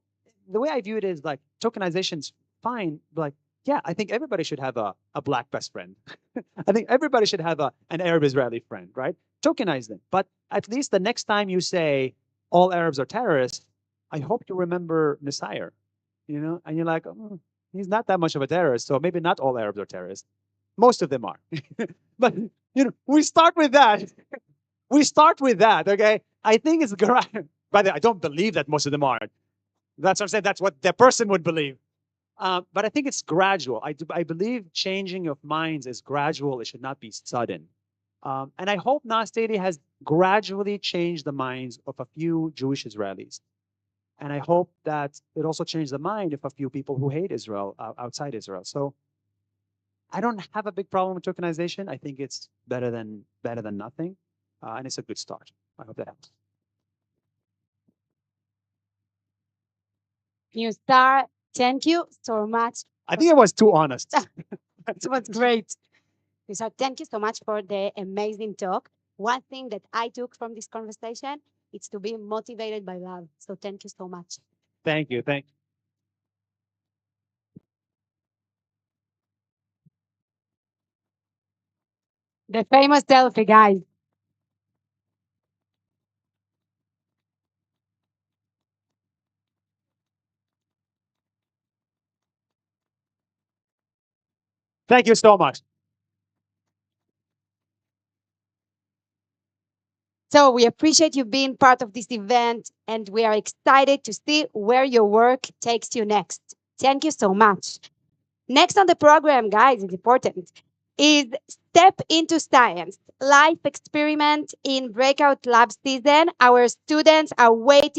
the way I view it is like tokenization's fine, but like, yeah, I think everybody should have a black best friend. I think everybody should have an Arab Israeli friend, right? Tokenize them. But at least the next time you say all Arabs are terrorists, I hope you remember Nasir, and you're like, oh, he's not that much of a terrorist, so maybe not all Arabs are terrorists. Most of them are. But, we start with that. We start with that, okay? I think it's great. By the way, I don't believe that most of them are. That's what I'm saying. That's what the person would believe. But I think it's gradual. I believe changing of minds is gradual. It should not be sudden. And I hope Nas Daily has gradually changed the minds of a few Jewish Israelis. And I hope that it also changed the mind of a few people who hate Israel outside Israel. So I don't have a big problem with tokenization. I think it's better than nothing, and it's a good start. I hope that helps. New Star, thank you so much. I think I was too honest. It was great. So thank you so much for the amazing talk. One thing that I took from this conversation is to be motivated by love. So thank you so much. Thank you. Thank you. The famous selfie, guys. Thank you so much. So we appreciate you being part of this event, and we are excited to see where your work takes you next. Thank you so much. Next on the program, guys, it's important, is Step into Science, life experiment in breakout lab season. Our students are waiting